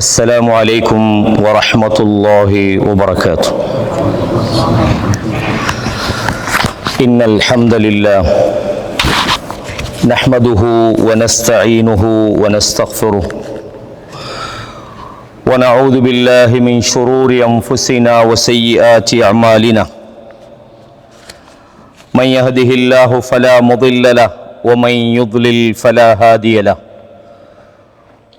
السلام عليكم ورحمة الله وبركاته. إن الحمد لله نحمده ونستعينه ونستغفره ونعوذ بالله من شرور أنفسنا وسيئات أعمالنا. من يهده الله فلا مضل له ومن يضلل فلا هادي له.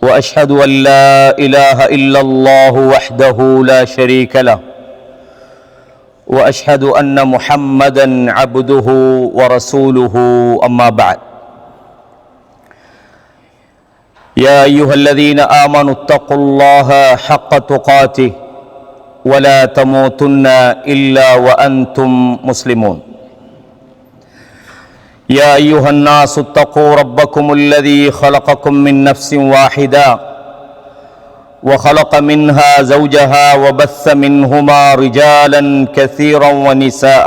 وأشهد أن لا إله إلا الله وحده لا شريك له وأشهد أن محمدًا عبده ورسوله. أما بعد، يا أيها الذين آمنوا اتقوا الله حق تقاته ولا تموتن إلا وأنتم مسلمون. يا أيها الناس اتقوا ربكم الذي خلقكم من نفس واحدة وخلق منها زوجها وبث منهما رجالا كثيرا ونساء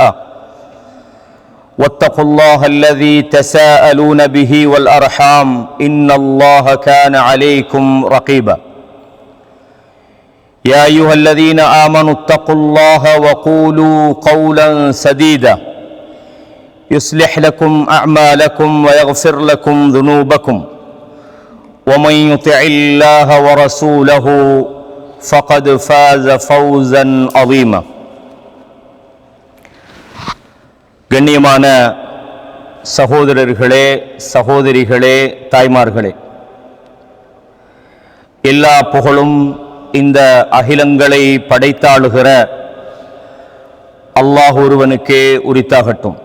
واتقوا الله الذي تساءلون به والأرحام إن الله كان عليكم رقيبا. يا أيها الذين آمنوا اتقوا الله وقولوا قولا سديدا يصلح لكم أعمالكم ويغفر لكم ذنوبكم ومن يطع الله ورسوله فقد فاز فوزا عظيما. கண்ணியமான சகோதரர்களே, சகோதரிகளே, தாய்மார்களே, எல்லா புகழும் இந்த அகிலங்களை படைத்தாளுகிற அல்லாஹ் ஒருவனுக்கே உரித்தாகட்டும்.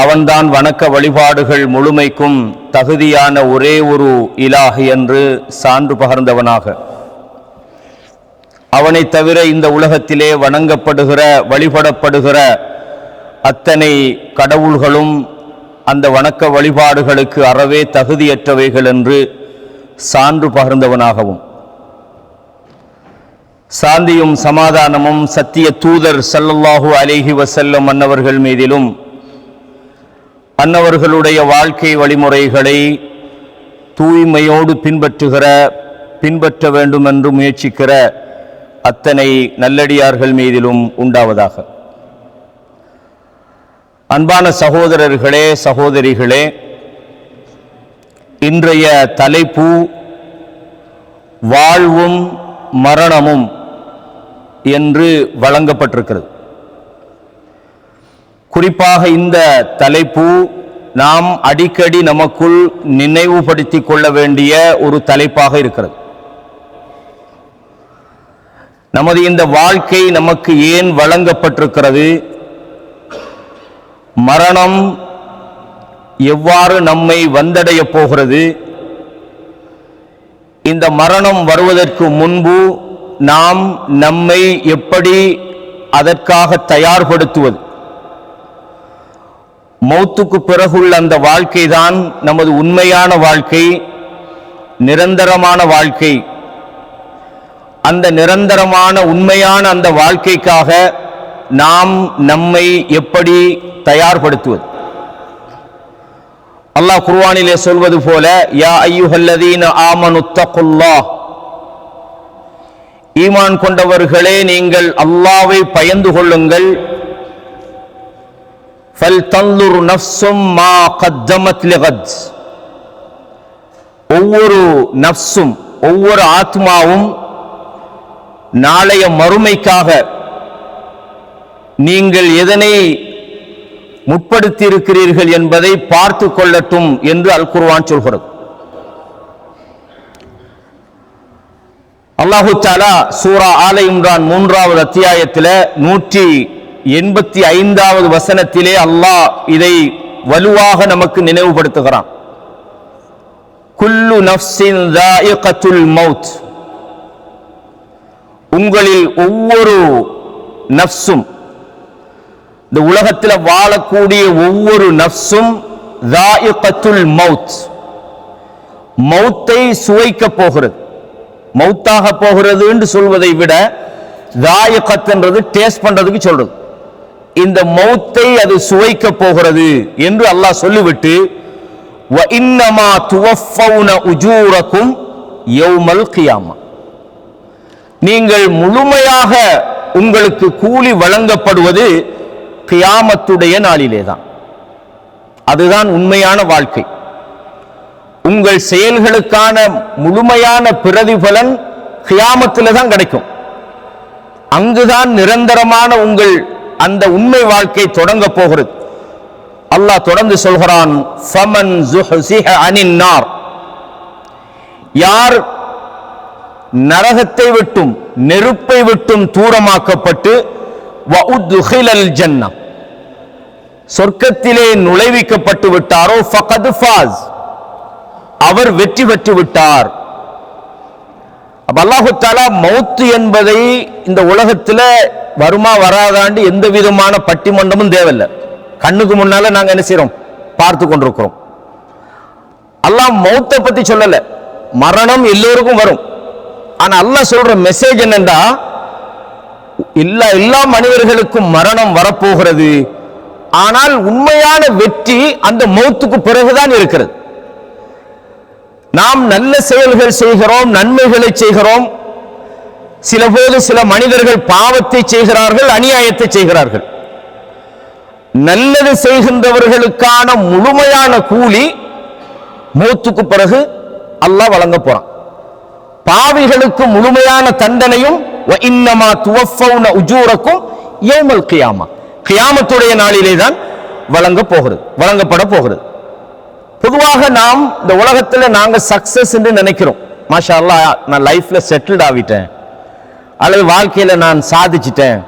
அவன்தான் வணக்க வழிபாடுகள் முழுமைக்கும் தகுதியான ஒரே ஒரு இலாஹ் என்று சான்று பகர்ந்தவனாக, அவனை தவிர இந்த உலகத்திலே வணங்கப்படுகிற வழிபடப்படுகிற அத்தனை கடவுள்களும் அந்த வணக்க வழிபாடுகளுக்கு அறவே தகுதியற்றவைகள் என்று சான்று பகர்ந்தவனாகவும், சாந்தியும் சமாதானமும் சத்திய தூதர் ஸல்லல்லாஹு அலைஹி வஸல்லம் அன்னவர்கள் மீதிலும் அன்னவர்களுடைய வாழ்க்கை வழிமுறைகளை தூய்மையோடு பின்பற்ற வேண்டும் என்று முயற்சிக்கிற அத்தனை நல்லடியார்கள் மீதிலும் உண்டாவதாக. அன்பான சகோதரர்களே, சகோதரிகளே, இன்றைய தலைப்பு வாழ்வும் மரணமும் என்று வழங்கப்பட்டிருக்கிறது. குறிப்பாக இந்த தலைப்பு நாம் அடிக்கடி நமக்குள் நினைவுபடுத்திக் கொள்ள வேண்டிய ஒரு தலைப்பாக இருக்கிறது. நமது இந்த வாழ்க்கை நமக்கு ஏன் வழங்கப்பட்டிருக்கிறது? மரணம் எவ்வாறு நம்மை வந்தடைய போகிறது? இந்த மரணம் வருவதற்கு முன்பு நாம் நம்மை எப்படி அதற்காக தயார்படுத்துவது? மௌத்துக்கு பிறகுள்ள அந்த வாழ்க்கை தான் நமது உண்மையான வாழ்க்கை, நிரந்தரமான வாழ்க்கை. அந்த நிரந்தரமான உண்மையான அந்த வாழ்க்கைக்காக நாம் நம்மை எப்படி தயார்படுத்துவது? அல்லாஹ் குர்ஆனிலே சொல்வது போல, யா அய்யுஹல்லதீன ஆமனு தக்குல்லாஹ், ஈமான் கொண்டவர்களே நீங்கள் அல்லாஹ்வை பயந்து கொள்ளுங்கள். ஃபல்தன்துர் நஃப்ஸும் மா கத்தமத் லிகத், ஒவ்வொரு நஃப்ஸும், ஒவ்வொரு ஆத்மாவும் நாளைய மறுமைக்காக நீங்கள் எதனை முற்படுத்தி இருக்கிறீர்கள் என்பதை பார்த்து கொள்ளட்டும் என்று அல் குர்ஆன் சொல்கிறது. அல்லாஹு தஆலா சூரா ஆல இம்ரான் 3வது அத்தியாயத்தில் 185வது வசனத்திலே அல்லாஹ் இதை வலுவாக நமக்கு நினைவுபடுத்துகிறான். குல்லு நஃப்ஸின் ذائقத்துல் மௌத், உங்களில் ஒவ்வொரு நஃப்ஸும், இந்த உலகத்தில் வாழக்கூடிய ஒவ்வொரு நஃப்ஸும் ذائقத்துல் மௌத், மௌத்தை சுவைக்க போகிறது. மௌத்தாக போகிறது என்று சொல்வதை விட ذائقத் என்றது டேஸ்ட் பண்றதுக்கு சொல்றது. இந்த மௌத்தை அது சுவைக்க போகிறது என்று அல்லாஹ் சொல்லிவிட்டு வஇன்னமா துவஃபௌன உஜூரக்கும் யௌமல் கியாமா. நீங்கள் முழுமையாக உங்களுக்கு கூலி வழங்கப்படுவது கியாமத்துடைய நாளிலேதான். அதுதான் உண்மையான வாழ்க்கை. உங்கள் செயல்களுக்கான முழுமையான பிரதிபலன் கியாமத்தில் தான் கிடைக்கும். அங்குதான் நிரந்தரமான உங்கள் அந்த உண்மை வாழ்க்கை தொடங்க போகிறது. அல்லாஹ் தொடர்ந்து சொல்கிறான், ஃபமன் ஸுஹ்ஸிஹ அனின் நார், யார் நரகத்தை விட்டும் நெருப்பை விட்டும் தூரமாக்கப்பட்டு வஉத்ஹிலல் ஜன்னah, சொர்க்கத்திலே நுழைவிக்கப்பட்டு விட்டாரோ, ஃபகத் ஃபாஸ், அவர் வெற்றி பெற்று விட்டார். அல்லாஹு தஆலா மௌத் என்பதை இந்த உலகத்துல வருமா வராதாண்டு எந்த விதமான பட்டிமண்டமும் தேவையில்லை. கண்ணுக்கு முன்னால நாங்க என்ன செய்யறோம், பார்த்து கொண்டிருக்கிறோம். அல்லாஹ் மௌத்தை பத்தி சொல்லல, மரணம் எல்லோருக்கும் வரும். ஆனா அல்லாஹ் சொல்ற மெசேஜ் என்னன்னா, எல்லா மனிதர்களுக்கும் மரணம் வரப்போகிறது. ஆனால் உண்மையான வெற்றி அந்த மௌத்துக்கு பிறகுதான் இருக்கிறது. நாம் நல்ல செயல்கள் செய்கிறோம், நன்மைகளை செய்கிறோம். சில போது சில மனிதர்கள் பாவத்தை செய்கிறார்கள், அநியாயத்தை செய்கிறார்கள். நல்லது செய்கின்றவர்களுக்கான முழுமையான கூலி மௌத்துக்கு பிறகு அல்லாஹ் வழங்க போறான். பாவிகளுக்கு முழுமையான தண்டனையும் வ இன்னமா துவஃபௌன உஜூரக்கும் யௌமல் கியாமா, கியாமத்துடைய நாளிலே தான் வழங்கப்பட போகிறது. பொதுவாக நாம் இந்த உலகத்தில் நாங்க சக்சஸ் என்று நினைக்கிறோம். மாஷா அல்லாஹ், நான் லைஃப்ல செட்டில்ட் ஆகிட்டேன், அல்லது வாழ்க்கையில நான் சாதிச்சிட்டேன்,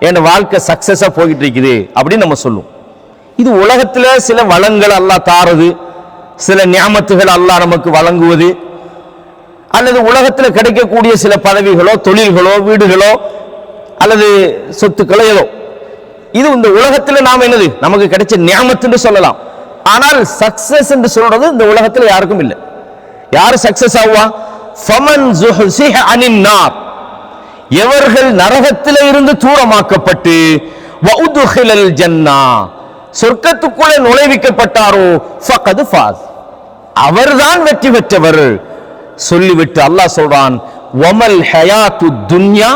என் வாழ்க்கை சக்சஸா போயிட்டு இருக்குது அப்படின்னு நம்ம சொல்லுவோம். இது உலகத்துல சில வளங்கள் அல்லாஹ் தாரது, சில நியாமத்துகள் அல்லாஹ் நமக்கு வழங்குவது, அல்லது உலகத்தில் கிடைக்கக்கூடிய சில பதவிகளோ, தொழில்களோ, வீடுகளோ, அல்லது சொத்துக்களோ ஏதோ, இது இந்த உலகத்தில் நாம் என்னது நமக்கு கிடைச்ச நியாமத்துன்னு சொல்லலாம். ஆனால் சக்சஸ் என்று சொல்றது இந்த உலகத்தில் யாருக்கும் இல்லை. யாரு சக்சஸ் ஆவா? ஃபமன் ஸுஹ்ஸிஹ அனின் நார், எவர்கள் நரகத்திலே இருந்து தூரமாக்கப்பட்டு வஉத்ஹிலல் ஜன்னah, சொர்க்கத்துக்குள்ளே நுழைவிக்கப்பட்டாரோ, ஃபகத் ஃபாஸ், அவர்தான் வெற்றி பெற்றவர் சொல்லிவிட்டு அல்லாஹ் சொல்றான், வமல் ஹயாத்துத் துன்யா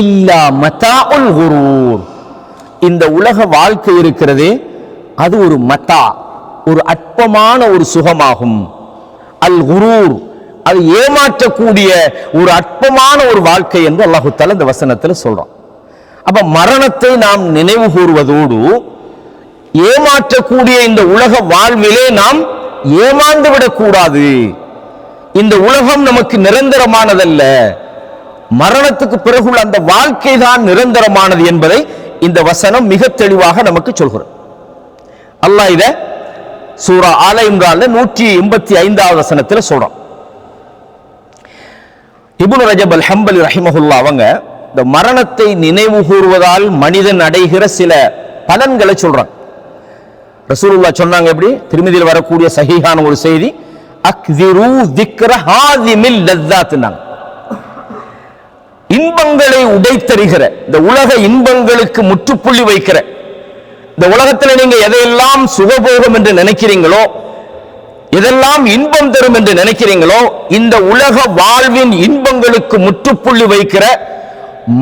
இல்லா மதாஉல் குரூர், இந்த உலக வாழ்க்கை இருக்கிறதே அது ஒரு மத்தா, ஒரு அற்பமான ஒரு சுகமாகும். அல் குரூர், அது ஏமாற்றக்கூடிய ஒரு அற்பமான ஒரு வாழ்க்கை என்று அல்லாஹு தஆலா இந்த வசனத்தில் சொல்றான். அப்ப மரணத்தை நாம் நினைவு கூறுவதோடு ஏமாற்றக்கூடிய இந்த உலக வாழ்விலே நாம் ஏமாந்து விடக்கூடாது. இந்த உலகம் நமக்கு நிரந்தரமானதல்ல, மரணத்துக்கு பிறகுள்ள அந்த வாழ்க்கை தான் நிரந்தரமானது என்பதை இந்த வசனம் மிக தெளிவாக நமக்கு சொல்கிறது. அல்லாஹ் இத சூரா ஆல இம்ரான்ல 185வது வசனத்தில் சொல்றான். இப்னு ரஜப் அல் ஹம்பலி ரஹிமஹுல்லாஹ் அவங்க இந்த மரணத்தை நினைவு கூறுவதால் மனிதன் அடைகிற சில பலன்களை சொல்றாங்க. ரசூலுல்லாஹ் சொன்னாங்க, எப்படி திருமதியில் வரக்கூடிய சஹீஹான ஒரு செய்தி, அக்ஸிரு திக்ர ஹாதிமில் லஸ்ஸாத்னாங்க, இன்பங்களை உடைத்தறிகிற, இந்த உலக இன்பங்களுக்கு முற்றுப்புள்ளி வைக்கிற, இந்த உலகத்தில் நீங்க எதையெல்லாம் சுகபோகம் என்று நினைக்கிறீங்களோ, எதெல்லாம் இன்பம் தரும் என்று நினைக்கிறீங்களோ, இந்த உலக வாழ்வின் இன்பங்களுக்கு முற்றுப்புள்ளி வைக்கிற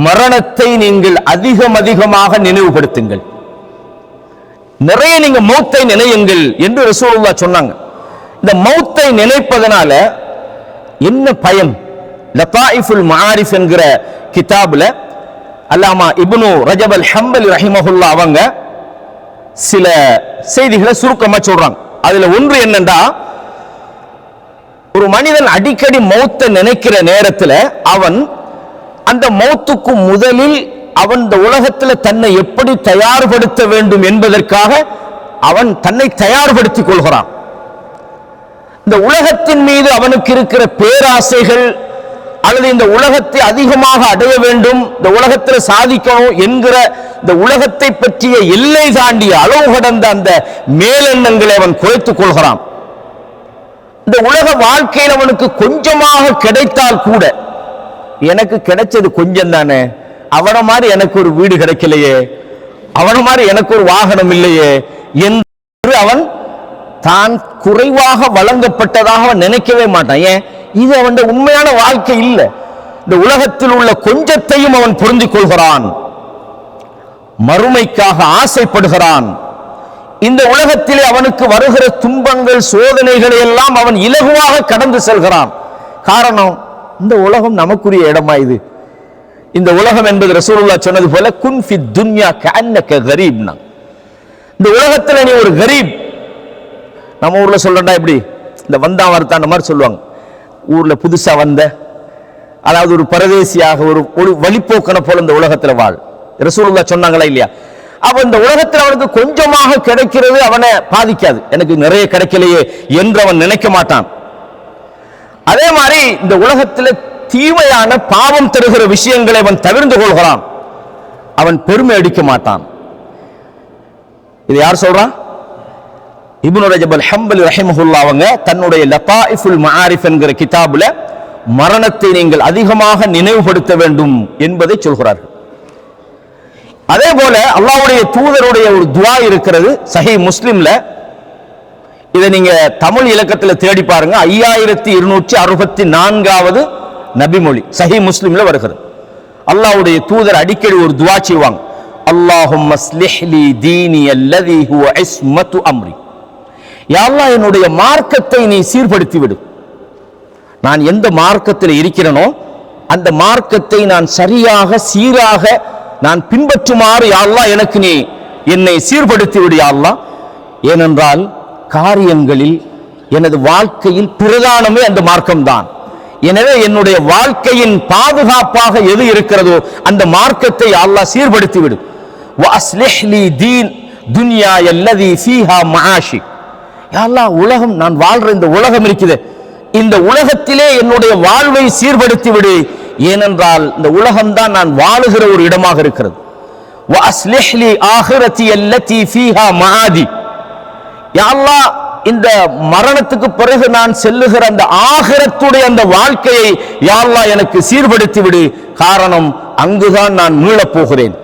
மரணத்தை நீங்கள் அதிகமாக நினைவுபடுத்துங்கள், நிறைய நீங்க மௌத்தை நினையுங்கள் என்று ரசூலுல்லாஹ் சொன்னாங்க. இந்த மௌத்தை நினைப்பதனால என்ன பயன்? லதாயிஃபுல் மஆரிஃப் என்கிற கிதாபுல அல்லாமா இப்னு ரஜப் அல் ஹம்பலி ரஹிமஹுல்லாஹ் அவங்க சில செய்திகளை சுருக்கமா சொல்றாங்க. அதுல ஒன்று என்னன்னா, ஒரு மனிதன் அடிக்கடி மௌத்தை நினைக்கிற நேரத்தில் அவன் அந்த மௌத்துக்கு முதலில் அவன் இந்த உலகத்தில் தன்னை எப்படி தயார்படுத்த வேண்டும் என்பதற்காக அவன் தன்னை தயார்படுத்திக் கொள்கிறான். இந்த உலகத்தின் மீது அவனுக்கு இருக்கிற பேராசைகள், அல்லது இந்த உலகத்தை அதிகமாக அடைய வேண்டும், இந்த உலகத்தில் சாதிக்கணும் என்கிற இந்த உலகத்தை பற்றிய எல்லை தாண்டிய அளவு கடந்த அந்த மேலெண்ணங்களை அவன் குறைத்துக் கொள்கிறான். இந்த உலக வாழ்க்கையில் அவனுக்கு கொஞ்சமாக கிடைத்தால் கூட, எனக்கு கிடைச்சது கொஞ்சம் தானே, அவனை மாதிரி எனக்கு ஒரு வீடு கிடைக்கலையே, அவனை மாதிரி எனக்கு ஒரு வாகனம் இல்லையே என்று அவன் தான் குறைவாக வழங்கப்பட்டதாக அவன் நினைக்கவே மாட்டான். ஏன்? இது அவன் உண்மையான வாழ்க்கை இல்லை. இந்த உலகத்தில் உள்ள கொஞ்சத்தையும் அவன் புரிந்து கொள்கிறான், மறுமைக்காக ஆசைப்படுகிறான். இந்த உலகத்திலே அவனுக்கு வருகிற துன்பங்கள் சோதனைகளை எல்லாம் அவன் இலகுவாக கடந்து செல்கிறான். காரணம், இந்த உலகம் நமக்குரிய இடமா? இது இந்த உலகம் என்பது ரசூலுல்லாஹ் சொன்னது போல குன் ஃபி துன்யா கஅன்னக கரீப்னா, இந்த உலகத்துல நீ ஒரு கரீப். நம்ம ஊர்ல சொல்றா எப்படி, இந்த வந்தா வரத்தான் மாதிரி சொல்லுவாங்க. ஊர்ல புதுசா வந்த, அதாவது ஒரு பரதேசியாக, ஒரு வழிப்போக்கனை போல இந்த உலகத்துல வாழ். ரசூலுல்லாஹ் சொன்னாங்களா இல்லையா? அப்ப இந்த உலகத்தில் அவனுக்கு கொஞ்சமாக கிடைக்கிறது அவனை பாதிக்காது, எனக்கு நிறைய கிடைக்கலையே என்று அவன் நினைக்க மாட்டான். அதே மாதிரி இந்த உலகத்தில் தீமையான பாவம் தருகிற விஷயங்களை அவன் தவிர்த்து கொள்கிறான், அவன் பெருமை அடிக்க மாட்டான். இது யார் சொல்றான்? இப்னு ரஜப் அல் ஹம்பலி ரஹிமஹுல்லாஹ் அவங்க தன்னுடைய லதாயிஃபுல் மஆரிஃப் என்கிற கிதாபுல மரணத்தை நீங்கள் அதிகமாக நினைவுபடுத்த வேண்டும் என்பதை சொல்கிறார்கள். அதே போல அல்லாஹ்வுடைய தூதருடைய ஒரு துஆ இருக்கிறது சஹீஹ் முஸ்லிம்ல. இதை நீங்க தமிழ் இலக்கத்தில் தேடி பாருங்க. 5264வது நபிமொழி சஹீஹ் முஸ்லிம்ல வருகிறது. அல்லாஹ்வுடைய தூதர் அடிக்கடி ஒரு துஆ செய்வாங்க. அல்லாஹும்ம அஸ்லிஹ் லி தீனி அல்லதி ஹுவ இஸ்மத்து அம்ரி. யா அல்லாஹ், என்னுடைய மார்க்கத்தை நீ சீர்படுத்தி விடு. நான் எந்த மார்க்கத்தில் இருக்கிறேனோ அந்த மார்க்கத்தை நான் சரியாக சீராக நான் பின்பற்றுமாறு யா அல்லாஹ் எனக்கு நீ என்னை சீர்படுத்தி விடு யா அல்லாஹ். ஏனென்றால் காரியங்களில் எனது வாழ்க்கையில் பிரதானமே அந்த மார்க்கம்தான். எனவே என்னுடைய வாழ்க்கையின் பாதுகாப்பாக எது இருக்கிறதோ அந்த மார்க்கத்தை யா அல்லாஹ் சீர்படுத்தி விடு. வஅஸ்லிஹ் லி தீன் துன்யாய அல்லதி ஃபீஹா மஆஷி. யா அல்லாஹ், உலகம், நான் வாழ்ற இந்த உலகம் இருக்குது, இந்த உலகத்திலே என்னுடைய வாழ்வை சீர்படுத்தி விடு. ஏனென்றால் இந்த உலகம்தான் நான் வாழுகிற ஒரு இடமாக இருக்கிறது. வஅஸ்லிஹ் லி ஆகிரதி அல்லதி ஃபீஹா மஆதி. யா அல்லாஹ், இந்த மரணத்துக்கு பிறகு நான் செல்லுகிற அந்த ஆகிரத்துடைய அந்த வாழ்க்கையை யா அல்லாஹ் எனக்கு சீர்படுத்தி விடு. காரணம், அங்குதான் நான் மீளப் போகிறேன்.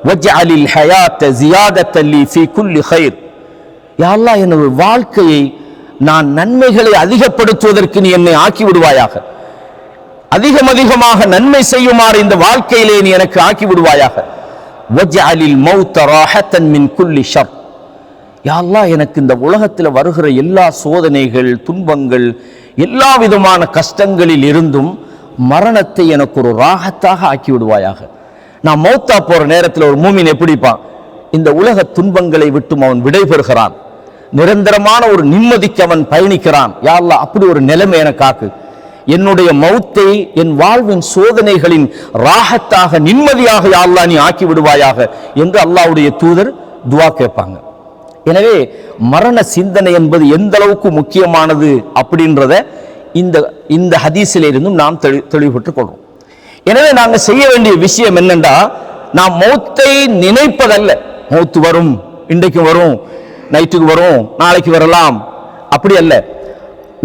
வஜ்அலில் ஹயாத ஜியாதத்தன் லி ஃபீ குல்லி கைர். யா அல்லாஹ், எனது வாழ்க்கையை நான் நன்மைகளை அதிகப்படுத்துவதற்கு நீ என்னை ஆக்கி விடுவாயாக. அதிகமாக நன்மை செய்யுமாறு இந்த வாழ்க்கையிலே நீ எனக்கு ஆக்கி விடுவாயாக. வஜ்அலில் மௌத ராஹத்தன் மின் குல்லி ஷர். யா அல்லாஹ், எனக்கு இந்த உலகத்தில் வருகிற எல்லா சோதனைகள், துன்பங்கள், எல்லா விதமான கஷ்டங்களில் இருந்தும் மரணத்தை எனக்கு ஒரு ராகத்தாக ஆக்கி விடுவாயாக. நான் மௌத்தா போற நேரத்தில் ஒரு மூமின் எப்படிப்பான்? இந்த உலக துன்பங்களை விட்டும் அவன் விடைபெறுகிறான், நிரந்தரமான ஒரு நிம்மதிக்கு அவன் பயணிக்கிறான். யா அல்லாஹ், அப்படி ஒரு நிலைமை எனக்கு ஆக்கு. என்னுடைய மௌத்தை என் வாழ்வின் சோதனைகளின் ராகத்தாக, நிம்மதியாக யா அல்லாஹ் நீ ஆக்கி விடுவாயாக என்று அல்லாஹ்வுடைய தூதர் துஆ கேட்பாங்க. எனவே மரண சிந்தனை என்பது எந்த அளவுக்கு முக்கியமானது அப்படின்றத இந்த ஹதீஸில் இருந்தும் நாம் தெளிவுபட்டுக் கொள்வோம். எனவே நாங்கள் செய்ய வேண்டிய விஷயம் என்னென்றா, நாம் மௌத்தை நினைப்பதல்ல. மௌத்து வரும், இன்றைக்கு வரும், நைட்டுக்கு வரும், நாளைக்கு வரலாம், அப்படி அல்ல.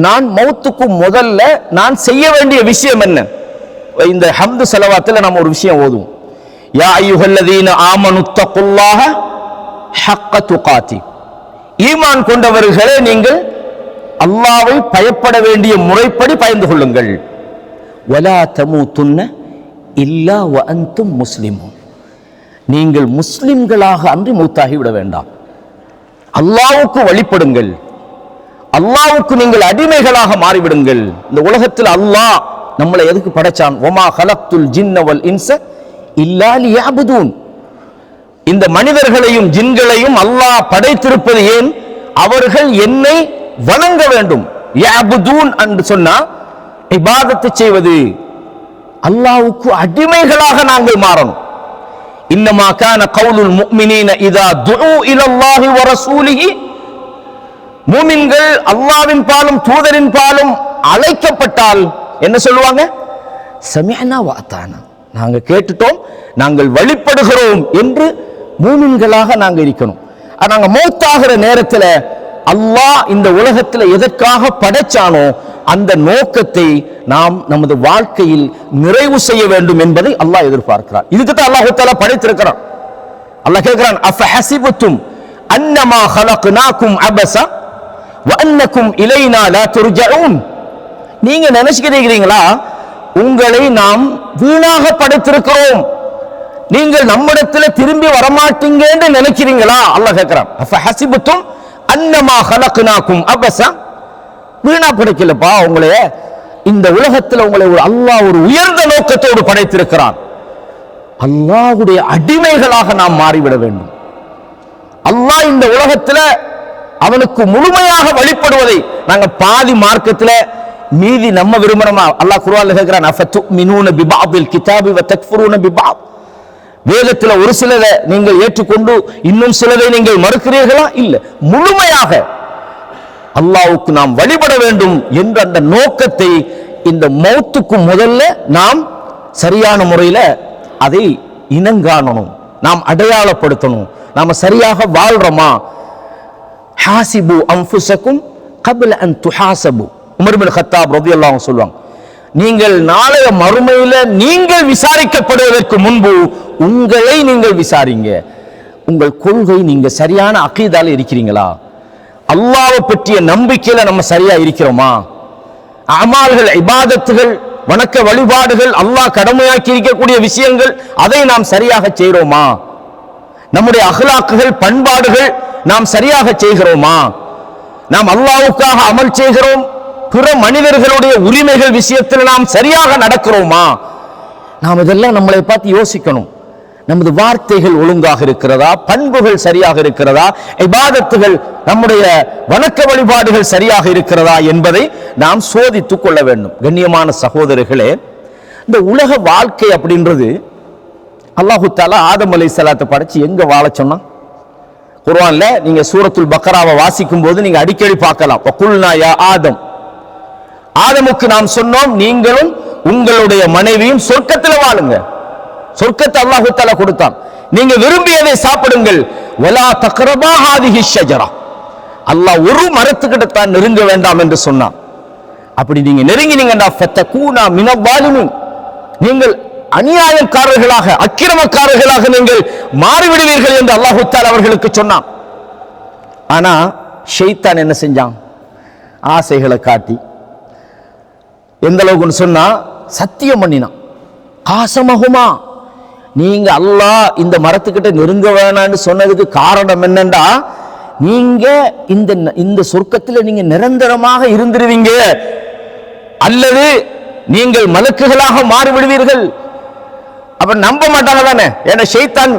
நான் மௌத்துக்கு முதல்ல நான் செய்ய வேண்டிய விஷயம் என்ன? இந்த ஹம்து ஸலவாத்தில் நம்ம ஒரு விஷயம் ஓதுவோம். யா அய்யுஹல்லதீன ஆமனு தக்குல்லாஹ ஹக்க துகாத்தி. ஈமான் கொண்டவர்களே, நீங்கள் அல்லாஹ்வை பயப்பட வேண்டிய முறைப்படி பயந்து கொள்ளுங்கள். வலா தமூதுன்ன இல்லா வ அன்தும் முஸ்லிமூன். நீங்கள் முஸ்லிம்களாக அன்றி மூத்தாகி விட வேண்டாம். அல்லாஹ்வுக்கு வழிபடுங்கள், அல்லாஹ்வுக்கு நீங்கள் அடிமைகளாக மாறிவிடுங்கள். இந்த உலகத்தில் அல்லாஹ் நம்மளை எதுக்கு படைச்சான்? வமா ஹலக்துல் ஜின்ன வல் இன்ஸ இல்லா லியஅபுதூன். இந்த மனிதர்களையும் ஜின்களையும் அல்லாஹ் படைத்திருப்பது ஏன்? அவர்கள் என்னை வணங்க வேண்டும். யஅபுதூன் என்று சொன்னா இபாதத்தை செய்வது, அல்லாஹ்வுக்கு அடிமைகளாக நாங்கள் மாறணும். இன்னமா கான கவுலுல் முஃமினீன இதா துஉ இலல்லாஹி வ ரசூலிஹி. மூமின்கள் அல்லாஹ்வின் பாலும் தூதரின் பாலும் அழைக்கப்பட்டால் என்ன சொல்லுவாங்க? சமிஅனா வ அதானா. நாங்க கேட்டுட்டோம், நாங்கள் வழிபடுகிறோம் என்று மூமின்களாக நாங்க இருக்கணும். நாங்க மௌத்தாகிற நேரத்தில் அல்லாஹ் இந்த உலகத்தில் எதற்காக படைச்சானோ அந்த நோக்கத்தை நாம் நமது வாழ்க்கையில் நிறைவு செய்ய வேண்டும் என்பதை அல்லாஹ் எதிர்பார்க்கிறார். இதுக்கு தான் அல்லாஹ் தஆலா படைத்திருக்கிறான். அல்லாஹ் கேட்கிறான், அஃபஹஸிபுத்தும் அன்னமா ஹலக்னாகும் அபஸா வ அன்னகும் இலைனா லா துர்ஜஊன். நீங்க நினைச்சுக்கிறீங்களா உங்களை நாம் வீணாக படைத்திருக்கிறோம், நீங்கள் நம்மிடத்தில் திரும்பி வரமாட்டீங்கன்னு நினைக்கிறீங்களா? அல்லாஹ் கேட்கிறான், அஃபஹஸிபத்தும் அன்னமா ஹலக்னாகும் அபஸா, வீணா படைக்கலப்பா உங்களை, இந்த உலகத்தில் உங்களை அல்லாஹ் ஒரு உயர்ந்த நோக்கத்தோடு படைத்திருக்கிறான். அல்லாஹ்வுடைய அடிமைகளாக நாம் மாறிவிட வேண்டும். அல்லாஹ் இந்த உலகத்தில் அவனுக்கு முழுமையாக வழிபடுவதை நாங்க பாதி மார்க்கத்தில் மீதி நம்ம விரும்புறோமா? அல்லாஹ் குர்ஆன்ல கேக்குறான், அஃபதுமினூன பிபஅதில் கிதாபி வ தக்ஃபுரூன பிபஅத், வேதத்தில் ஒரு சிலரை நீங்கள் ஏற்றுக்கொண்டு இன்னும் சிலரை நீங்கள் மறுக்கிறீர்களா? இல்ல, முழுமையாக அல்லாஹ்வுக்கு நாம் வழிபட வேண்டும் என்ற அந்த நோக்கத்தை இந்த மௌத்துக்கு முதல்ல நாம் சரியான முறையில் அதை இனங்காணணும், நாம் அடையாளப்படுத்தணும். நாம சரியாக வாழ்றோமா? ஹாசிபு அன்ஃபுஸக்கும் கப்ல அன் துஹாசபு, உமர் பின் கத்தாப் ரலியல்லாஹு அன்ஹு சொல்வாங்க, நீங்கள் நாளைய மறுமையில நீங்கள் விசாரிக்கப்படுவதற்கு முன்பு உங்களை நீங்கள் விசாரிங்க. உங்கள் கொள்கை நீங்க சரியான அகீதால இருக்கிறீங்களா? அல்லாஹ்வை பற்றிய நம்பிக்கையில நம்ம சரியா இருக்கிறோமா? அமால்கள், இபாதத்துகள், வணக்க வழிபாடுகள், அல்லாஹ் கடமையாக்கி இருக்கக்கூடிய விஷயங்கள், அதை நாம் சரியாக செய்கிறோமா? நம்முடைய அஹ்லாக்குகள், பண்பாடுகள் நாம் சரியாக செய்கிறோமா? நாம் அல்லாஹ்வுக்காக அமல் செய்கிறோம், பிற மனிதர்களுடைய உரிமைகள் விஷயத்தில் நாம் சரியாக நடக்கிறோமா? நாம் இதெல்லாம் நம்மளை பார்த்து யோசிக்கணும். நமது வார்த்தைகள் ஒழுங்காக இருக்கிறதா? பண்புகள் சரியாக இருக்கிறதா? இபாதத்துகள், நம்முடைய வணக்க வழிபாடுகள் சரியாக இருக்கிறதா என்பதை நாம் சோதித்துக் கொள்ள வேண்டும். கண்ணியமான சகோதரர்களே, இந்த உலக வாழ்க்கை அப்படின்றது அல்லாஹு தஆலா ஆதம் அலைஹிஸ்ஸலாத்தை படைச்சு எங்க வாழ சொன்னா? குர்ஆன்ல நீங்க சூரத்துல் பக்ராவை வாசிக்கும் போது நீங்க அடிக்கடி பார்க்கலாம், வகுல்னா யா ஆதம், ஆதமுக்கு நாம் சொன்னோம் நீங்களும் உங்களுடைய மனைவியும் சொர்க்கத்தில் வாழுங்க. சொர்க்கத்தை அல்லாஹ் தஆலா கொடுத்தான், நீங்க விரும்பியதை சாப்பிடுங்கள். வலா தக்ரபா ஹாதிஹி ஷஜரா, அல்லாஹ் ஒரு மரத்துக்கிட்ட தான் நெருங்க வேண்டாம் என்று சொன்னான். அப்படி நீங்க நெருங்கினீங்கன்னா ஃபதகூனா மினல் வாலிமின், நீங்கள் அநியாயக்காரர்களாக, அக்கிரமக்காரர்களாக நீங்கள் மாறிவிடுவீர்கள் என்று அல்லாஹ் தஆலா அவர்களுக்கு சொன்னான். ஆனா ஷைத்தான் என்ன செஞ்சான்? ஆசைகளை காட்டி எந்த அளவுக்குன்னு சொன்னா சத்தியம் பண்ணினான். காசமகுமா, நீங்க அல்லாஹ் இந்த மரத்துக்கிட்ட நெருங்க வேணான்னு சொன்னதுக்கு காரணம் என்னண்டா, நீங்க இந்த சொர்க்கத்தில் நீங்க நிரந்தரமாக இருந்துருவீங்க, அல்லது நீங்கள் மலக்குகளாக மாறிவிடுவீர்கள். அப்ப நம்ப மாட்டாங்க தானே, ஏன்னா ஷைத்தான்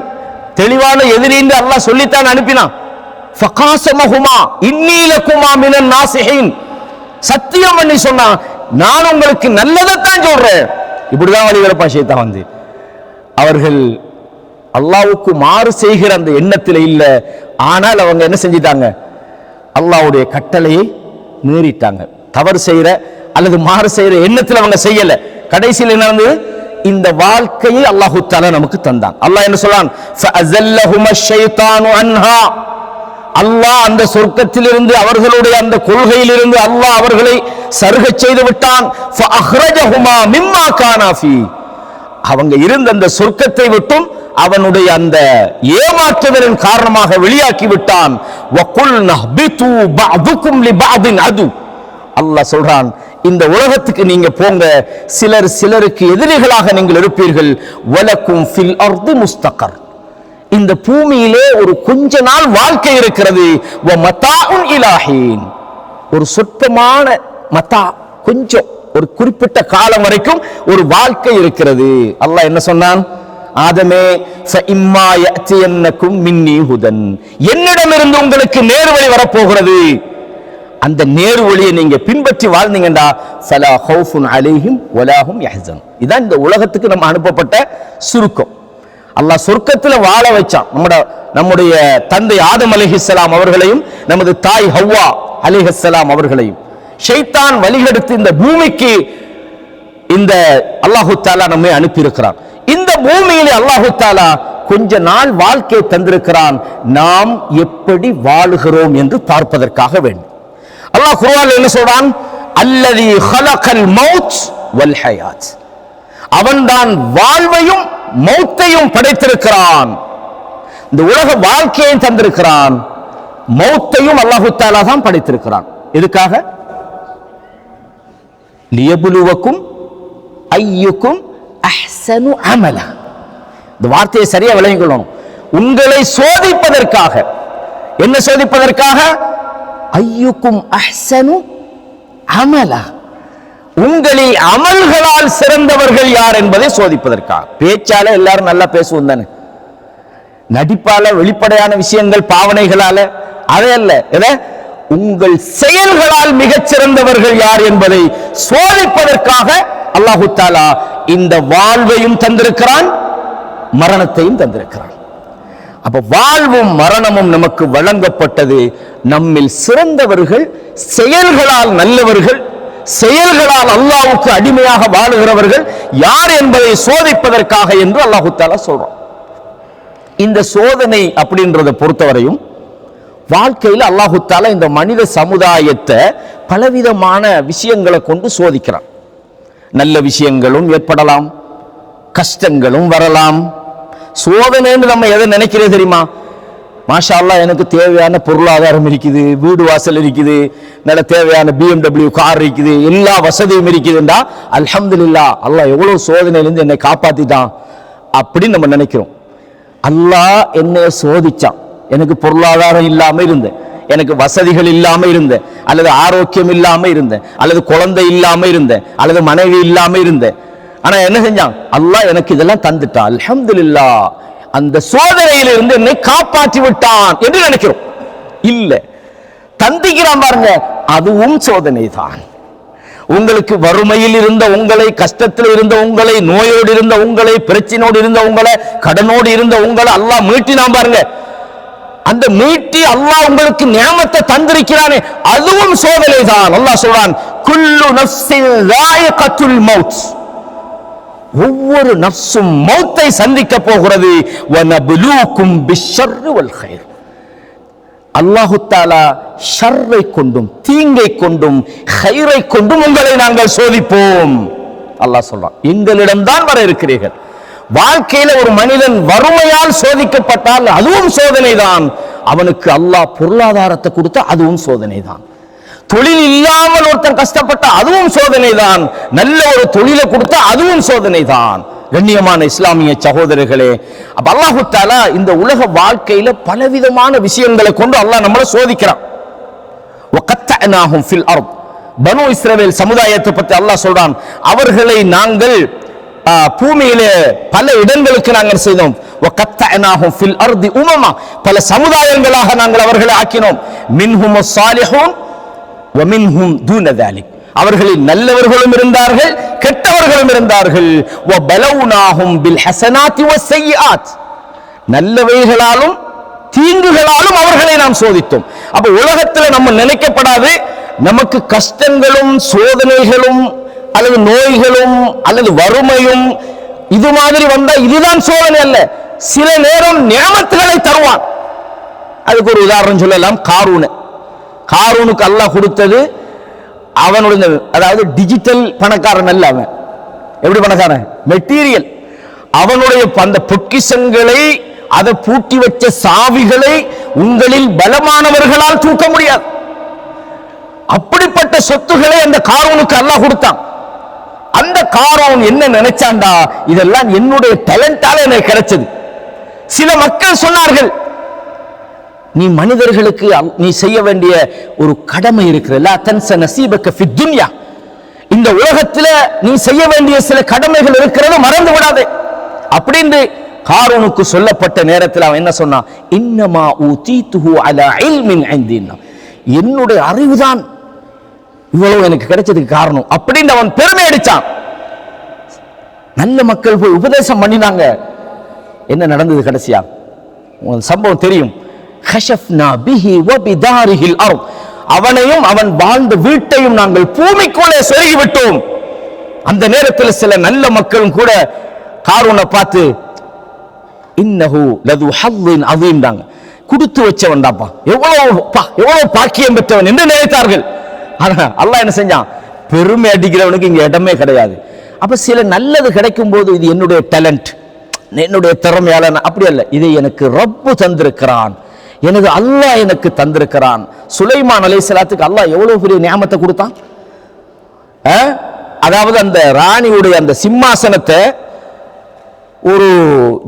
தெளிவான எதிரின்னு அல்லாஹ் சொல்லித்தான் அனுப்பினான். ஃபகாசமஹுமா இன்னீ லகுமா மினன் நாசிஹீன், சத்தியம் பண்ணி சொன்னா நான் உங்களுக்கு நல்லதைத்தான் சொல்றேன். இப்படிதான் வழிகிறப்பா ஷைத்தான் வந்து. அவர்கள் அல்லாஹ்வுக்கு மாறு செய்கிற அந்த எண்ணத்தில் இல்லை, ஆனால் அவங்க என்ன செஞ்சிட்டாங்க? அல்லாஹ்வுடைய கட்டளையை மீறிட்டாங்க. தவறு செய்யற அல்லது மாறு செய்யற எண்ணத்தில் அவங்க செய்யல. கடைசியில் என்ன நடந்தது? இந்த வாழ்க்கையை அல்லாஹ் தஆலா நமக்கு தந்தான். அல்லாஹ் என்ன சொல்றான்? ஃபஅஸல்லஹும ஷைத்தானு அன்ஹா, அல்லாஹ் அந்த சொர்க்கத்திலிருந்து, அவர்களுடைய அந்த கொள்கையிலிருந்து அல்லாஹ் அவர்களை சருகச் செய்து விட்டான். ஃபஅஹ்ரஜஹுமா மிம்மா கானா ஃபீ, அவங்க இருந்த அந்த சொர்க்கத்தை விட்டும் அவனுடைய அந்த ஏமாற்றுதலின் காரணமாக வெளியாக்கி விட்டான். வகுல்னா பிது பஅதுக்கும் லிபஅதின் அது, அல்லாஹ் சொல்றான், இந்த உலகத்துக்கு நீங்க போங்க, சிலர் சிலருக்கு எதிரிகளாக நீங்கள் இருப்பீர்கள். வலக்கும் ஃபில் அர்தி முஸ்தகர், இந்த பூமியிலே ஒரு கொஞ்ச நாள் வாழ்க்கை இருக்கிறது. வ மதாஉன் இலாஹீன், ஒரு சொற்பமான மதா, கொஞ்சம் ஒரு குறிப்பிட்ட காலம் வரைக்கும் ஒரு வாழ்க்கை இருக்கிறது. அல்லாஹ் என்ன சொன்னான்? ஆதமே ஃபஇம்மா யஅதியன்னகும் மின்னி ஹுதன், என்னிடமிருந்து உங்களுக்கு நேர்வழி வரப்போகிறது, அந்த நேர்வழியை நீங்க பின்பற்றி வாழ்ந்தீங்கடா ஃபலா ஹௌஃபுன் அலைஹிம் வலா ஹும் யஹ்சன். இதான் இந்த உலகத்துக்கு நம்ம அனுப்பப்பட்ட சுருக்கம். அல்லாஹ் சொர்க்கத்தில் வாழ வச்சான். நம்முடைய தந்தை ஆதம் அலைஹிஸ்ஸலாம் அவர்களையும் நமது தாய் ஹவ்வா அலைஹிஸ்ஸலாம் அவர்களையும் ஷைத்தான் வழிகெடுத்து இந்த பூமிக்கு இந்த அல்லாஹு தஆலா நம்மை அனுப்பி இருக்கிறான். இந்த பூமியிலே அல்லாஹு தஆலா கொஞ்ச நாள் வாழ்க்கை தந்திருக்கிறான், நாம் எப்படி வாழுகிறோம் என்று பார்ப்பதற்காக வேண்டும். அல்லாஹ் குர்ஆன்ல என்ன சொல்றான்? அல்லதி ஹலகல் மௌத் வல் ஹயாத், அவன்தான் வாழ்வையும் மௌத்தையும் படைத்திருக்கிறான். இந்த உலக வாழ்க்கையை தந்திருக்கிறான், மௌத்தையும் அல்லாஹு தஆலா தான் படைத்திருக்கிறான். எதுக்காக? லியபுலுவக்கும் ஐயுக்கும் அஹ்சனு அமலா. இந்த வார்த்தையை சரியா விளங்கிக் கொள்ளணும். உங்களை சோதிப்பதற்காக. என்ன சோதிப்பதற்காக? ஐயுக்கும் அஹ்சனு அமலா, உங்களில் அமல்களால் சிறந்தவர்கள் யார் என்பதை சோதிப்பதற்காக. பேச்சால எல்லாரும் நல்லா பேசுவோம் தானே, நடிப்பால வெளிப்படையான விஷயங்கள் பாவனைகளால அதையல்ல, உங்கள் செயல்களால் மிகச் சிறந்தவர்கள் யார் என்பதை சோதிப்பதற்காக அல்லாஹு தஆலா இந்த வாழ்வையும் தந்திருக்கிறான், மரணத்தையும் தந்திருக்கிறான். அப்ப வாழ்வும் மரணமும் நமக்கு வழங்கப்பட்டது. நம்மில் சிறந்தவர்கள், செயல்களால் நல்லவர்கள், செயல்களால் அல்லாஹ்வுக்கு அடிமையாக வாழுகிறவர்கள் யார் என்பதை சோதிப்பதற்காக என்று அல்லாஹு தஆலா சொல்றான். இந்த சோதனை அப்படின்றத பொறுத்தவரையும் வாழ்க்கையில் அல்லாஹு தஆலா இந்த மனித சமுதாயத்தை பலவிதமான விஷயங்களை கொண்டு சோதிக்கிறான். நல்ல விஷயங்களும் ஏற்படலாம், கஷ்டங்களும் வரலாம். சோதனைன்னு நம்ம எதை நினைக்கிறது தெரியுமா? மாஷா அல்லாஹ், எனக்கு தேவையான பொருளாதாரம் இருக்குது, வீடு வாசல் இருக்குது, நல்ல தேவையான BMW கார் இருக்குது, எல்லா வசதியும் இருக்குதுண்டா அல்ஹம்துலில்லாஹ், அல்லாஹ் எவ்வளவு சோதனையிலிருந்து என்னை காப்பாத்திட்டான் அப்படின்னு நம்ம நினைக்கிறோம். அல்லாஹ் என்னை சோதிச்சான். எனக்கு பொருளாதாரம் இல்லாம இருந்தேன், எனக்கு வசதிகள் இல்லாம இருந்தேன், அல்லது ஆரோக்கியம் இல்லாம இருந்தேன், அல்லது குழந்தை இல்லாம இருந்தேன், அல்லது மனைவி இல்லாம இருந்தேன். ஆனா என்ன செஞ்சான்? அல்லாஹ் எனக்கு இதெல்லாம் தந்துட்டான், அல்ஹம்துலில்லாஹ், அந்த சோதனையிலிருந்து என்னை காப்பாற்றி விட்டான் என்று நினைக்கிறோம். இல்ல, தந்திக்கிறான் பாருங்க, அதுவும் சோதனை தான். உங்களுக்கு வறுமையில் இருந்த உங்களை, கஷ்டத்தில் இருந்த உங்களை, நோயோடு இருந்த உங்களை, பிரச்சனையோடு இருந்த உங்களை, கடனோடு இருந்த உங்களை அல்லாஹ் மீட்டினான் பாருங்க. அந்த மீட்டி அல்லாஹ் உங்களுக்கு நியாமத்தை தந்திருக்கிறானே, அதுவும் சோதனை தான். அல்லாஹ் சொல்றான், குல்லு நஃப்ஸின் ذائقத்துல் மௌத், ஒவ்வொரு நஃப்ஸும் மௌத்தை சந்திக்க போகிறது. வனப்லூக்கும் பிஷ்ஷர்ரி வல் கைர், அல்லாஹு தஆலா ஷர்ரை கொண்டும் தீங்கை கொண்டும் கைரை கொண்டும் உங்களை நாங்கள் சோதிப்போம். அல்லாஹ் சொல்றான், எங்களிடம்தான் வர இருக்கிறீர்கள். வாழ்க்கையில ஒரு மனிதன் வறுமையால் சோதிக்கப்பட்டால் அதுவும் சோதனை தான். அவனுக்கு அல்லாஹ் பொருளாதாரத்தை கொடுத்தா அதுவும் சோதனை தான். தொழில் இல்லாமல் ஒருத்தன் கஷ்டப்பட்ட அதுவும் சோதனை தான். நல்ல ஒரு தொழிலை கொடுத்தா அதுவும் சோதனை தான். கண்ணியமான இஸ்லாமிய சகோதரர்களே, அப்ப அல்லாஹு தஆலா இந்த உலக வாழ்க்கையில பலவிதமான விஷயங்களை கொண்டு அல்லாஹ் நம்மளை சோதிக்கிறான். வகத்தஅனாஹும் ஃபில் அர்த், பனு இஸ்ரவேல் சமுதாயத்தை பற்றி அல்லாஹ் சொல்றான், அவர்களை நாங்கள் பூமியிலே பல இடங்களுக்கு நாங்கள் செய்தோம். வகத்தஅனாஹும் ஃபில் அர்தி உமமா, பல சமுதாயங்களாக நாங்கள் அவர்களை ஆக்கினோம். மின்ஹுமுஸ் ஸாலிஹூன் வ மின்ஹும் தூன ذلك, அவர்களில் நல்லவர்களும் இருந்தார்கள், கெட்டவர்களும் இருந்தார்கள். வபலவுனாஹும் பில் ஹஸனாத்தி வஸ்ஸய்யிஆத், நல்லவைகளாலும் தீங்குகளாலும் அவர்களை நாம் சோதித்தோம். அப்ப உலகத்துல நம்ம நினைக்கப்படாது, நமக்கு கஷ்டங்களும் சோதனைகளும் அல்லது நோய்களும் அல்லது வறுமையும் இது மாதிரி வந்தா இதுதான் சோதனை அல்ல. சில நேரம் நியாமத்துகளை தருவான். அதுக்கு ஒரு உதாரணம் சொல்லலாம். காரூனுக்கு அல்லாஹ் கொடுத்தது அவனுடைய, அதாவது டிஜிட்டல் பணக்காரன் அல்ல. அவன் எப்படி பணக்காரன்? மெட்டீரியல். அவனுடைய அந்த பொக்கிஷங்களை, அதை பூட்டி வச்ச சாவிகளை உங்களில் பலமானவர்களால் தூக்க முடியாது. அப்படிப்பட்ட சொத்துக்களை அந்த காரூனுக்கு அல்லாஹ் கொடுத்தான். அந்த காரூன் என்ன நினைச்சாண்டா, இதெல்லாம் என்னுடைய டேலண்டால எனக்கு கிடைச்சது. சில மக்கள் சொன்னார்கள், நீ மனிதர்களுக்கு நீ செய்ய வேண்டிய ஒரு கடமை இருக்கிறது, லா தன்ஸ நஸீபக ஃபித் துன்யா, இந்த உலகத்துல நீ செய்ய வேண்டிய சில கடமைகள் இருக்கிறது, மறந்து விடாதே அப்படின்னு காரூனுக்கு சொல்லப்பட்ட நேரத்தில் அவன் என்ன சொன்னான்? இன்னமா ஊதீதுஹு அலா இல்மின் இன்தினா, என்னுடைய அறிவுதான் இவ்வளவு எனக்கு கிடைச்சதுக்கு காரணம் அப்படின்னு அவன் பெருமை அடிச்சான். நல்ல மக்கள் போய் உபதேசம் பண்ணினாங்க. என்ன நடந்தது கடைசியா? உங்களுக்கு சம்பவம் தெரியும். கஷஃப்னா பிஹி வ பிதாரிஹில் அர்த், அவனையும் அவன் வாழ்ந்த வீட்டையும் நாங்கள் பூமிக்குள்ளே சொருகி விட்டோம். அந்த நேரத்தில் சில நல்ல மக்களும் கூட காரூனை பார்த்து இன்னஹு லது ஹல்லின் அதீம், கொடுத்து வச்சவன் தான்ப்பா, எவ்வளவு பாக்கியம் பெற்றவன் என்று நினைத்தார்கள். ஆனா அல்லாஹ் என்ன செஞ்சான்? பெருமை அடிக்கிறவனுக்கு இங்க இடமே கிடையாது. அப்ப சில நல்லது கிடைக்கும் போது இது என்னுடைய டேலண்ட், என்னுடைய திறமையால, அப்படி அல்ல, இதை எனக்கு ரப்பு தந்திருக்கிறான், எனது அல்லாஹ் எனக்கு தந்திருக்கிறான். சுலைமான் அலைஹிஸ்ஸலாத்துக்கு அல்லாஹ் எவ்வளவு பெரிய நியாமத்தை கொடுத்தான். அதாவது அந்த ராணியுடைய அந்த சிம்மாசனத்தை ஒரு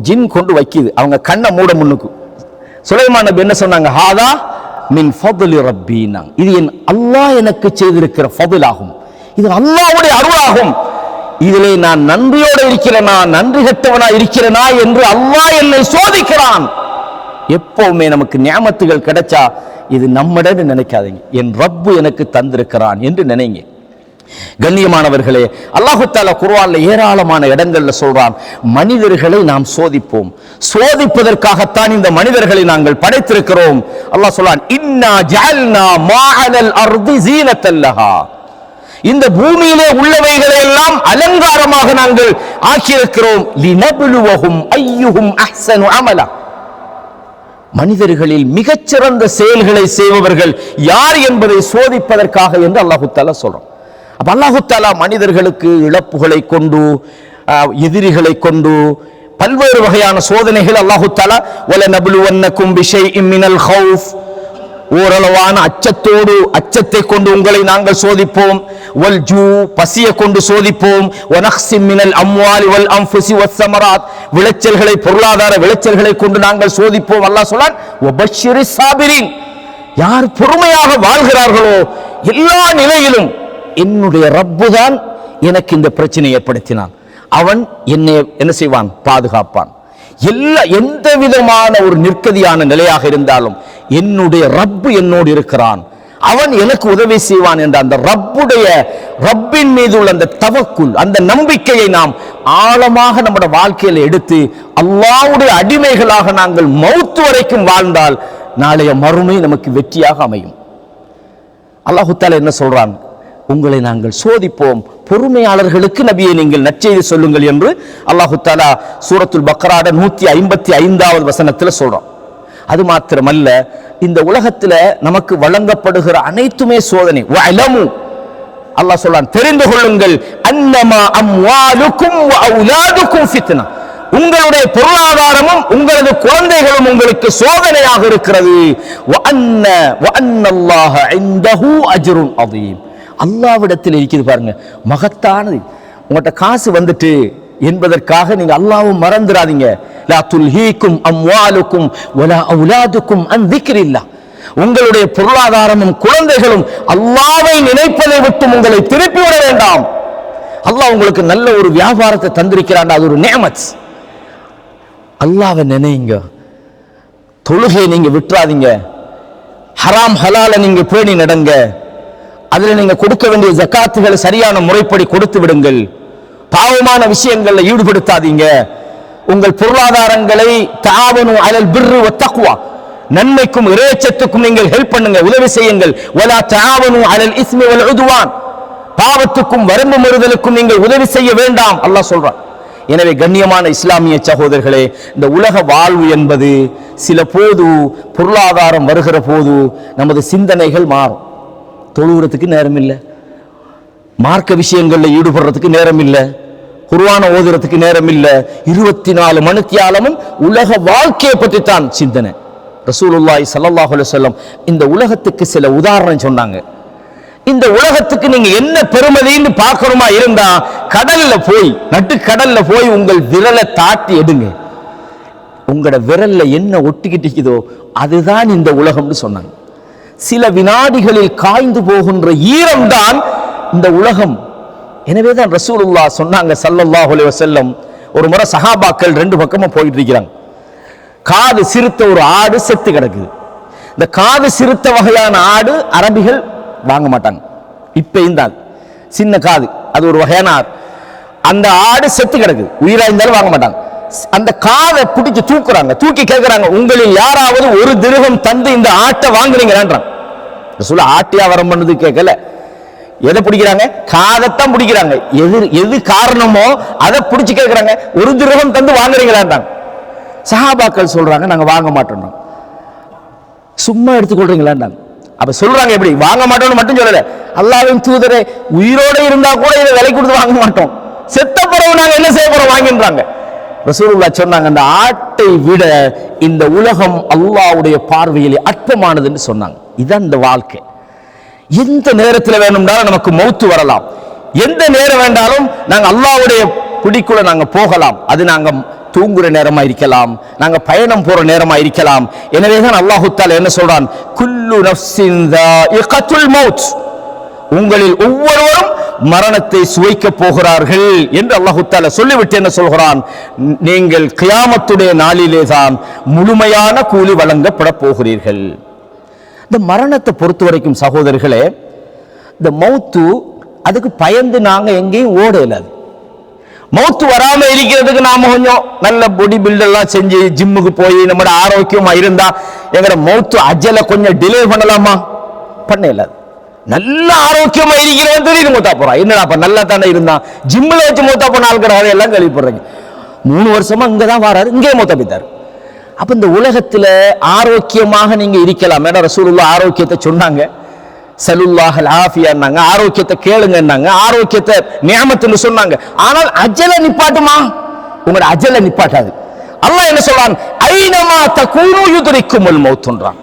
ஜின் கொண்டு வைக்குது, அவங்க கண்ணை மூட முன்னுக்கு. சுலைமான் நபி என்ன சொன்னாங்க? ஹாதா மின் ஃபத்லி ரப்பீனா, இது என் அல்லாஹ் எனக்கு செய்திருக்கிற ஃபத்ல் ஆகும், இது அல்லாஹ்வுடைய அருளாகும். இதிலே நான் நன்றியோடு இருக்கிறேனா நன்றி கெட்டவனா இருக்கிறேனா என்று அல்லாஹ் என்னை சோதிக்கிறான். எப்பவுமே நமக்கு நியாமத்துகள் கிடைச்சா இது நம்மடன்னு நினைக்காதீங்க, என் ரப்பு எனக்கு தந்திருக்கிறான் என்று நினைங்க. கண்ணியமானவர்களே, அல்லாஹ் தஆலா குர்ஆன்ல ஏராளமான இடங்கள்ல சொல்றான், மனிதர்களை நாம் சோதிப்போம், சோதிப்பதற்காகத்தான் இந்த மனிதர்களை நாங்கள் படைத்திருக்கிறோம். அல்லாஹ் சொல்றான், இன்னா ஜஅல்னா மாஅலல் அர்தி ஸீனத்தல் லஹா, இந்த பூமியிலே உள்ளவைகளை எல்லாம் அலங்காரமாக நாங்கள் ஆக்கியிருக்கிறோம். லினப்லுவஹும் அய்யுஹும் அஹ்ஸனு அமலா, மனிதர்களில் மிகச்சிறந்த செயல்களை செய்பவர்கள் யார் என்பதை சோதிப்பதற்காக என்று அல்லாஹ் தஆலா சொல்றான். அப்ப அல்லாஹ் தஆலா மனிதர்களுக்கு இழப்புகளை கொண்டு எதிரிகளை கொண்டு பல்வேறு வகையான சோதனைகள் அல்லாஹ் தஆலா வலனப்லுவன்னகும் பிஷைஇம் மினல் ஹௌஃப், ஓரளவான அச்சத்தோடு அச்சத்தை கொண்டு உங்களை நாங்கள் சோதிப்போம், வல் ஜூ பசியை கொண்டு சோதிப்போம், வனக்ஸிம் மினல் அம்வாலி வல் அன்ஃபுஸி வஸ்ஸமராத் விளைச்சல்களை பொருளாதார விளைச்சல்களை கொண்டு நாங்கள் சோதிப்போம். அல்லாஹ் சொல்றான், வபஷ்ஷிரிஸ் சாபிரீன், யார் பொறுமையாக வாழ்கிறார்களோ எல்லா நிலையிலும் என்னுடைய ரப்பு தான் எனக்கு இந்த பிரச்சனை ஏற்படுத்தினான், அவன் என்னை என்ன செய்வான்? பாதுகாப்பான். எந்த விதமான ஒரு நிற்கதியான நிலையாக இருந்தாலும் என்னுடைய ரப்பு என்னோடு இருக்கிறான், அவன் எனக்கு உதவி செய்வான் என்ற அந்த ரப்பின் மீது உள்ள அந்த தவக்குல், அந்த நம்பிக்கையை நாம் ஆழமாக நம்முடைய வாழ்க்கையில் எடுத்து அல்லாஹ்வுடைய அடிமைகளாக நாங்கள் மௌத் வரைக்கும் வாழ்ந்தால் நாளைய மறுமை நமக்கு வெற்றியாக அமையும். அல்லாஹ் தஆலா என்ன சொல்றான்? உங்களை நாங்கள் சோதிப்போம், பொறுமையாளர்களுக்கு நபியை நீங்கள் நற்செய்தி சொல்லுங்கள் என்று அல்லாஹ் தஆலா சூரத்துல் பக்ராட 155வது வசனத்தில் சொல்றான். அது மாத்திரமல்ல, இந்த உலகத்துல நமக்கு வழங்கப்படுகிற அனைத்துமே சோதனை. வஅலமு, அல்லாஹ் சொல்றான், தெரிந்து கொள்ளுங்கள், அன்னமா அம்வாலுக்கும் வ அவுலாதுக்கும் ஃபித்னா, உங்களுடைய பொருளாதாரமும் உங்களது குழந்தைகளும் உங்களுக்கு சோதனையாக இருக்கிறது. வ அன்னல்லாஹ இன்தஹு அஜ்ருன் அதீம், அல்லாஹ்விடத்தில் இருக்குது பாருங்க மகத்தானது. உங்கள்கிட்ட காசு வந்துட்டு என்பதற்காக நீங்க அல்லாஹ்வை மறந்துடாதீங்க. லா துல்ஹீக்கும் அம்வாலுக்கும் வலா அவுலாதுக்கும் அன் திக்ரில்லாஹ், உங்களுடைய பொருளாதாரமும் குழந்தைகளும் அல்லாஹ்வை நினைப்பதை விட்டு உங்களை திருப்பி விட வேண்டாம். அல்லாஹ் உங்களுக்கு நல்ல ஒரு வியாபாரத்தை தந்திருக்கிறான், அது ஒரு நிஅமத். அல்லாஹ்வை நினைங்க, தொழுகையை நீங்க விட்டுறாதீங்க, ஹராம் ஹலால நீங்க பேணி நடங்க, அதுல நீங்க கொடுக்க வேண்டிய ஜகாத்துகளை சரியான முறைப்படி கொடுத்து விடுங்கள், பாவமான விஷயங்கள்ல ஈடுபடுத்தாதீங்க, உங்கள் பொருளாதாரங்களை தஆவனு அலல் பிர்ரி வத் தக்வா, நன்மைக்கும் இறையச்சத்துக்கும் நீங்கள் ஹெல்ப் பண்ணுங்க, உதவி செய்யுங்கள். வலா தஆவனு அலல் இஸ்மி வல் உத்வான், பாவத்துக்கும் வரம்பு மீறுதலுக்கும் நீங்கள் உதவி செய்ய வேண்டாம் அல்லாஹ் சொல்றான். எனவே கண்ணியமான இஸ்லாமிய சகோதரர்களே, இந்த உலக வாழ்வு என்பது சில போது பொருளாதாரம் வருகிற போது நமது சிந்தனைகள் மாறும். தொழுகிறதுக்கு நேரம் இல்லை, மார்க்க விஷயங்கள்ல ஈடுபடுறதுக்கு நேரம் இல்லை, குர்ஆன ஓதுறதுக்கு நேரம் இல்லை, 24 மணித்தியாலமும் உலக வாழ்க்கையை பற்றி தான் சிந்தனை. ரசூலுல்லாஹி ஸல்லல்லாஹு அலைஹி வஸல்லம் இந்த உலகத்துக்கு சில உதாரணம் சொன்னாங்க. இந்த உலகத்துக்கு நீங்க என்ன பெருமதின்னு பார்க்கணுமா இருந்தா கடல்ல போய் நடுக்கடல்ல போய் உங்கள் விரலை தாட்டி எடுங்க, உங்களோட விரல்ல என்ன ஒட்டிக்கிட்டோ அதுதான் இந்த உலகம்னு சொன்னாங்க. சில வினாடிகளில் காய்ந்து போகின்ற ஈரம் தான் இந்த உலகம். எனவேதான் ரசூலுல்லாஹ் சொன்னாங்க ஸல்லல்லாஹு அலைஹி வஸல்லம், ஒரு முறை சஹாபாக்கள் 2 பக்கமும் போயிட்டு இருக்கிறாங்க. காது சிறுத்த ஒரு ஆடு செத்து கிடக்குது. இந்த காது சிறுத்த வகையான ஆடு அரபிகள் வாங்க மாட்டாங்க. இப்ப இந்த சின்ன காது அது ஒரு வகையான ஆடு, அந்த ஆடு செத்து கிடக்குது, உயிரா இருந்தாலும் வாங்க மாட்டாங்க. அந்த காதை பிடிச்சு தூக்குறாங்க, தூக்கி கேட்கிறாங்க, உங்களில் யாராவது 1 திரகம் தந்து இந்த ஆட்டை வாங்குறீங்களான்றாங்க. சொல்ல ஆட்டியா வரம் பண்ணது கேட்கல, எதை பிடிக்கிறாங்க? காதைத்தான் பிடிக்கிறாங்க. எது காரணமோ அதை பிடிச்சு கேட்கிறாங்க, 1 திரகம் தந்து வாங்குறீங்களான்றாங்க. சஹாபாக்கள் சொல்றாங்க, நாங்க வாங்க மாட்டோம். சும்மா எடுத்துக்கொள்றீங்களான்றாங்க. அப்ப சொல்றாங்க, எப்படி வாங்க மாட்டோம்னு மட்டும் சொல்லல, அல்லாஹ்வின் தூதரே உயிரோட இருந்தா கூட இதை விலை கொடுத்து வாங்க மாட்டோம், செத்த பிறகு நாங்க என்ன செய்ய போறோம் வாங்கின்றாங்க. ரசூலுல்லாஹ் சொன்னாங்க, அந்த ஆட்டை விட இந்த உலகம் அல்லாஹ்வுடைய பார்வையில் அற்பமானது என்று சொன்னாங்க. இதுதான் இந்த வாழ்க்கை. எந்த நேரத்தில் வேணும்னாலும் நமக்கு மௌத்து வரலாம், எந்த நேரம் வேண்டாலும் நாங்க அல்லாஹ்வுடைய பிடிக்குள்ள நாங்க போகலாம். அது நாங்க தூங்குற நேரமா இருக்கலாம், நாங்க பயணம் போற நேரமா இருக்கலாம். எனவேதான் அல்லாஹ் தஆலா என்ன சொல்றான், குல்லு நஃப்ஸின் ذائقத்துல் மௌத், உங்களில் ஒவ்வொருவரும் மரணத்தை சுவைக்க போகிறார்கள் என்று அல்லாஹ் தஆலா சொல்லிவிட்டு என்ன சொல்கிறான், நீங்கள் கியாமத்துடைய நாளிலே தான் முழுமையான கூலி வழங்கப்பட போகிறீர்கள். இந்த மரணத்தை பொறுத்த வரைக்கும் சகோதரர்களே, இந்த மௌத்து அதுக்கு பயந்து நாங்க எங்கேயும் ஓட இயலாது. மௌத்து வராம இருக்கிறதுக்கு நாம கொஞ்சம் நல்ல பாடி பில்டர் எல்லாம் செஞ்சு ஜிம்முக்கு போய் நம்மளோட ஆரோக்கியமா இருந்தா எங்கட மௌத்து அஜல கொஞ்சம் டிலே பண்ணலாமா? பண்ண இயலாது. நல்ல ஆரோக்கியமா இருக்கிறவன் திடீர்னு மூத்தா போறான். என்னடா நல்லா தானே இருந்தான், ஜிம்மில் வச்சு மூத்தா போன ஆள்கிற எல்லாம் கேள்விப்படுறீங்க. 3 வருஷமா இங்கதான் வராரு, இங்கே மூத்தா போய்த்தாரு. அப்ப இந்த உலகத்துல ஆரோக்கியமாக நீங்க இருக்கலாம். ஏன்னா ரசூலுல்லாஹ் ஆரோக்கியத்தை சொன்னாங்க, சலுல்லாஹல் ஆஃபியான்னாங்க, ஆரோக்கியத்தை கேளுங்கன்னாங்க, ஆரோக்கியத்தை நியாமத்துன்னு சொன்னாங்க. ஆனால் அஜல நிப்பாட்டுமா? உங்களோட அஜல நிப்பாட்டாது. அல்லாஹ் என்ன சொல்றான், ஐனமா தகூனு யுத்ரிக்குமுல் மௌத்ன்றான்.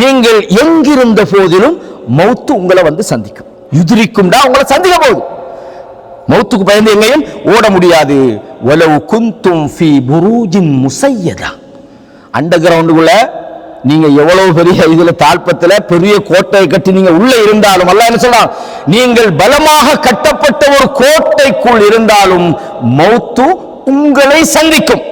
நீங்கள் எங்கிருந்த போதிலும் மௌத்து உங்களை வந்து சந்திக்கும். யுத்ரிக்கும்டா உங்களை சந்திக்க போகுது. மௌத்துக்கு பயந்து எங்கேயும் ஓட முடியாது. வலவ் குந்தும் ஃபீ புரூஜின் முஸய்யதா, அண்டர் கிரவுண்டுக்குள்ள நீங்க எவ்வளவு பெரிய இதுல தாழ்பத்துல பெரிய கோட்டையை கட்டி நீங்க உள்ள இருந்தாலும், அல்லாஹ் என்ன சொல்றான், நீங்கள் பலமாக கட்டப்பட்ட ஒரு கோட்டைக்குள் இருந்தாலும் மௌத்து உங்களை சந்திக்கும்.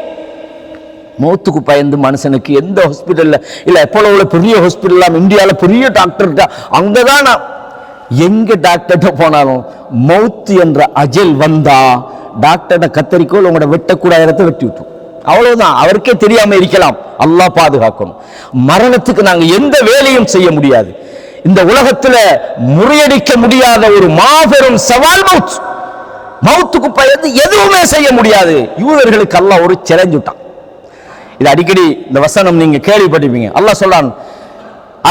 மௌத்துக்கு பயந்து மனுஷனுக்கு எந்த ஹாஸ்பிட்டல்ல இல்ல, எப்பொழுது பெரிய ஹாஸ்பிட்டல் இந்தியால பெரிய டாக்டர் அங்கதான் எங்க டாக்டர்கிட்ட போனாலும் மௌத்து என்ற அஜல் வந்தா டாக்டர்ட கத்தரிக்கோள் உங்களோட வெட்டக்கூட இடத்தை வெட்டி விட்டு, அவ்வளவுதான். அவருக்கே தெரியாம இருக்கலாம், அல்லாஹ் பாதுகாக்கணும். மரணத்துக்கு நாங்க எந்த வேலையும் செய்ய முடியாது. இந்த உலகத்துல முறியடிக்க முடியாத ஒரு மாபெரும் சவால் மௌத். மௌத்துக்கு பயந்து எதுவுமே செய்ய முடியாது. யூதர்களுக்கு அல்லாஹ் ஒரு சேலஞ்ச் விட்டான். இது அடிக்கடி இந்த வசனம் நீங்க கேள்விப்பட்டிருப்பீங்க. அல்லாஹ் சொல்றான்,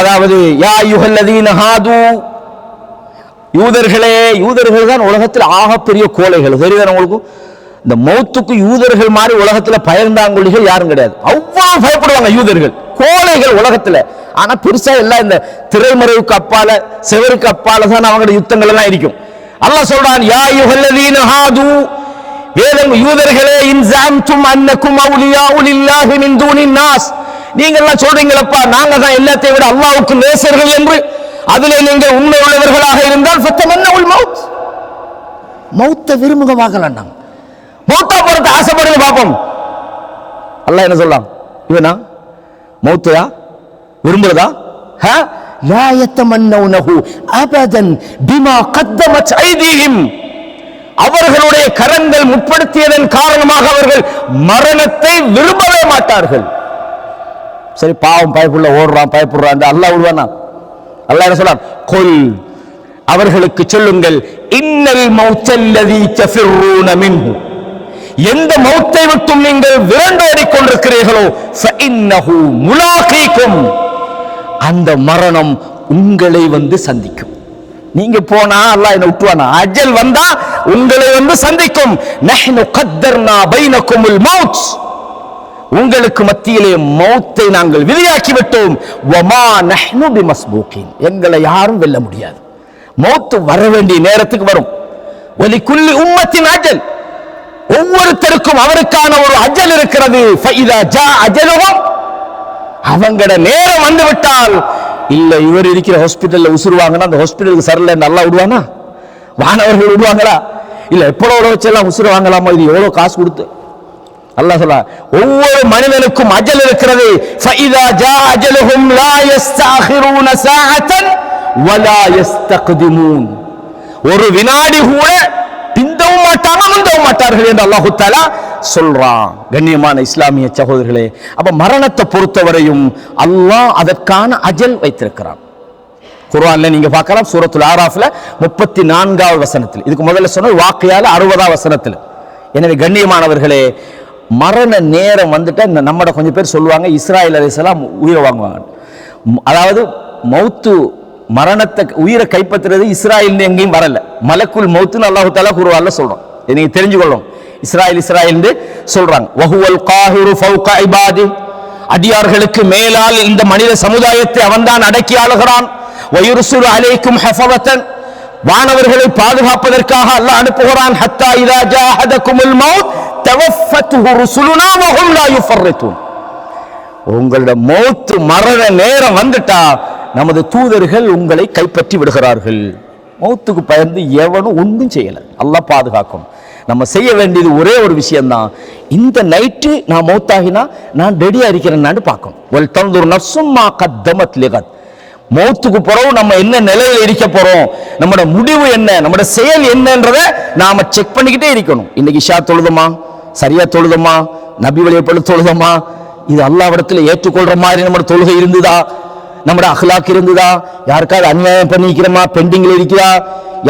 அதாவது யா அய்யுஹல்லதீன ஹாது, யூதர்களே, யூதர்கள் தான் உலகத்தில் ஆகப்பெரிய கோழைகள். தெரியுதா உங்களுக்கு? இந்த மௌத்துக்கு யூதர்கள் மாதிரி உலகத்துல பயந்தாங்கொழிகள் யாரும் கிடையாது. அவ்வளவு பயப்படுவாங்க யூதர்கள், கோழைகள் உலகத்துல. ஆனா பெருசா எல்லாம் இந்த திரைமறைவுக்கு அப்பால செவருக்கு அப்பால தான் அவங்களோட யுத்தங்கள் எல்லாம் இருக்கும். அல்லாஹ் சொல்றான், யா அய்யுஹல்லதீன ஹாது, வேதம் யூதர்களே, இன் ஸஅம்தும் அன்னகும் அவுலியாஉ லில்லாஹி மின் தூனின் நாஸ், நீங்க எல்லாம் சொல்றீங்களப்பா நாங்க தான் எல்லாத்தையும் விட அல்லாஹ்வுக்கு நேசர்கள் என்று, அதிலே நீங்கள் உண்மை உள்ளவர்களாக இருந்தால் ஃபத்தமன்னவுல் மௌத், மௌத்தை விரும்புகமாகலாம். மௌத்தா போறது ஆசைப்படுங்க பாப்போம். அல்லாஹ் என்ன சொல்லலாம், இவனா மௌத்தா விரும்புறதா? லா யத்தமன்னவுனஹு அபதன் பிமா கத்தமத் ஐதீஹிம், அவர்களுடைய கரங்கள் முற்படுத்தியதன் காரணமாக அவர்கள் மரணத்தை விரும்பவே மாட்டார்கள். சரி, பாவம் பயப்புள்ள ஓடுறான் பயப்படுறான், அல்லாஹ் விடுவானா? அல்லாஹ் என்ன சொல்றான், குல், அவர்களுக்கு சொல்லுங்கள், இன்னல் மௌத்தல்லதீ தஃபிர்ரூன மின்ஹு, எந்த மௌத்தை விட்டும் நீங்கள் விரண்டோடிக் கொண்டிருக்கிறீர்களோ ஃபஇன்னஹு முலாகீக்கும், அந்த மரணம் உங்களை வந்து சந்திக்கும். நீங்க போனா அல்லாஹ் என்ன விட்டுவானா? அஜல் வந்தா உங்களை வந்து சந்திக்கும். நஹ்னு கத்தர்னா பைனகுமுல் மௌத், உங்களுக்கு மத்தியிலே மௌத்தை நாங்கள் விதியாக்கி விட்டோம். வமா நஹ்னு பிமஸ்பூகின், எங்களை யாரும் வெல்ல முடியாது. மௌத் வர வேண்டிய நேரத்துக்கு வரும். வலிகுல்லி உம்மத்தின் அஜல், ஒவ்வொருத்தருக்கும் அவருக்கான ஒரு அஜல் இருக்கிறது. ஃபஇதா ஜா அஜலுஹும், அவங்கட நேரம் வந்து விட்டால், இல்ல இவர் இருக்கிற ஹாஸ்பிட்டல்ல உசுருவாங்கன்னா அந்த ஹாஸ்பிட்டலுக்கு சரியில்லை நல்லா விடுவானா? வானவர்கள் விடுவாங்களா? இல்ல எப்பளோ வச்செல்லாம் உசுறு வாங்கலாமா? இது எவ்வளவு காசு கொடுத்து? அல்லாஹ் சொல்றா, ஒவ்வொரு மனிதனுக்கும் அஜல் இருக்கிறது. ஃபஇதா ஜா அஜலுஹும் லா யஸ்தஅখিরூன ஸாஅத்தன் வலா யஸ்தக்திமூன், ஒரு வினாடி கூட பிந்தவும் மாட்டாங்க முந்தவும் மாட்டார்கள் என்று அல்லாஹ் தஆலா சொல்றான். கண்ணியமான இஸ்லாமிய சகோதரர்களே, அப்ப மரணத்தை பொறுத்தவரையும் அல்லாஹ் அதற்கான அஜல் வைத்திருக்கிறான். குர்ஆன்ல நீங்க பார்க்கலாம், சூரத்துல் ஆராஃப்ல 34வது வசனத்தில், இதுக்கு முதல்ல சொன்ன வாக்கியால 60வது வசனத்தில். எனவே கண்ணியமானவர்களே, மரண நேரம் வந்துட்டு நம்மட கொஞ்சம் பேர் சொல்லுவாங்க இஸ்ராயேல் அலைஹிஸ்ஸலாம் உயிரை வாங்குவாங்க. அதாவது மௌத்து மரணத்தை உயிரை கைப்பற்றுறது இஸ்ராயேல் எங்கேயும் வரல, மலக்குல் மௌத்துன்னு அல்லாஹ் தஆலா குர்ஆன்ல சொல்றோம். இதை நீங்க தெரிஞ்சுக்கொள்ளும். இஸ்ராயேல் சொல்றாங்க. வஹுவல் காஹிரு ஃபௌக இபாதி, அடியார்களுக்கு மேலால் இந்த மனித சமுதாயத்தை அவன்தான் அடக்கி ஆளுகிறான். வயுர்சிலு அலைக்கும் ஹஃபவதன், வானவர்களை பாதுகாப்பதற்காக அல்லாஹ் அனுப்புகிறான். ஹத்தா இதா ஜாஹதகுமுல் மௌத் தவஃபத்துஹு ருசுலுனா வஹும் லா யுஃபர்ரிதுன். உங்களோட மௌத் மரண நேரம் வந்துட்டா நமது தூதர்கள் உங்களை கைப்பற்றி விடுகிறார்கள். மௌத்துக்கு பயந்து எவனும் ஒன்றும் செய்யல. அல்லாஹ் பாதுகாக்கும். நம்ம செய்ய வேண்டியது ஒரே ஒரு விஷயம்தான். இந்த நைட்டு நான் மௌத்தாகினா நான் ரெடியா இருக்கிறேன்னு பார்க்கணும். வல் தன்துர் நஃப்சும் மா கத்தமத் லிகத். மௌத்துக்கு பிறகு நம்ம என்ன நிலையில் இருக்க போறோம், நம்மளோட முடிவு என்ன, நம்மளோட செயல் என்னன்றதை நாம செக் பண்ணிக்கிட்டே இருக்கணும். இன்னைக்கு இஷா தொழுதமா, சரியா தொழுதமா, நபி வழியப்பட்டு தொழுதமா, இது அல்லாஹ்விடத்தில் ஏற்றுக்கொள்ற மாதிரி நம்மளோட தொழுகை இருந்ததா, நம்மளோட அஹ்லாக் இருந்ததா, யாருக்காவது அநியாயம் பண்ணிக்கிறோமா, பெண்டிங்ல இருக்கிறா,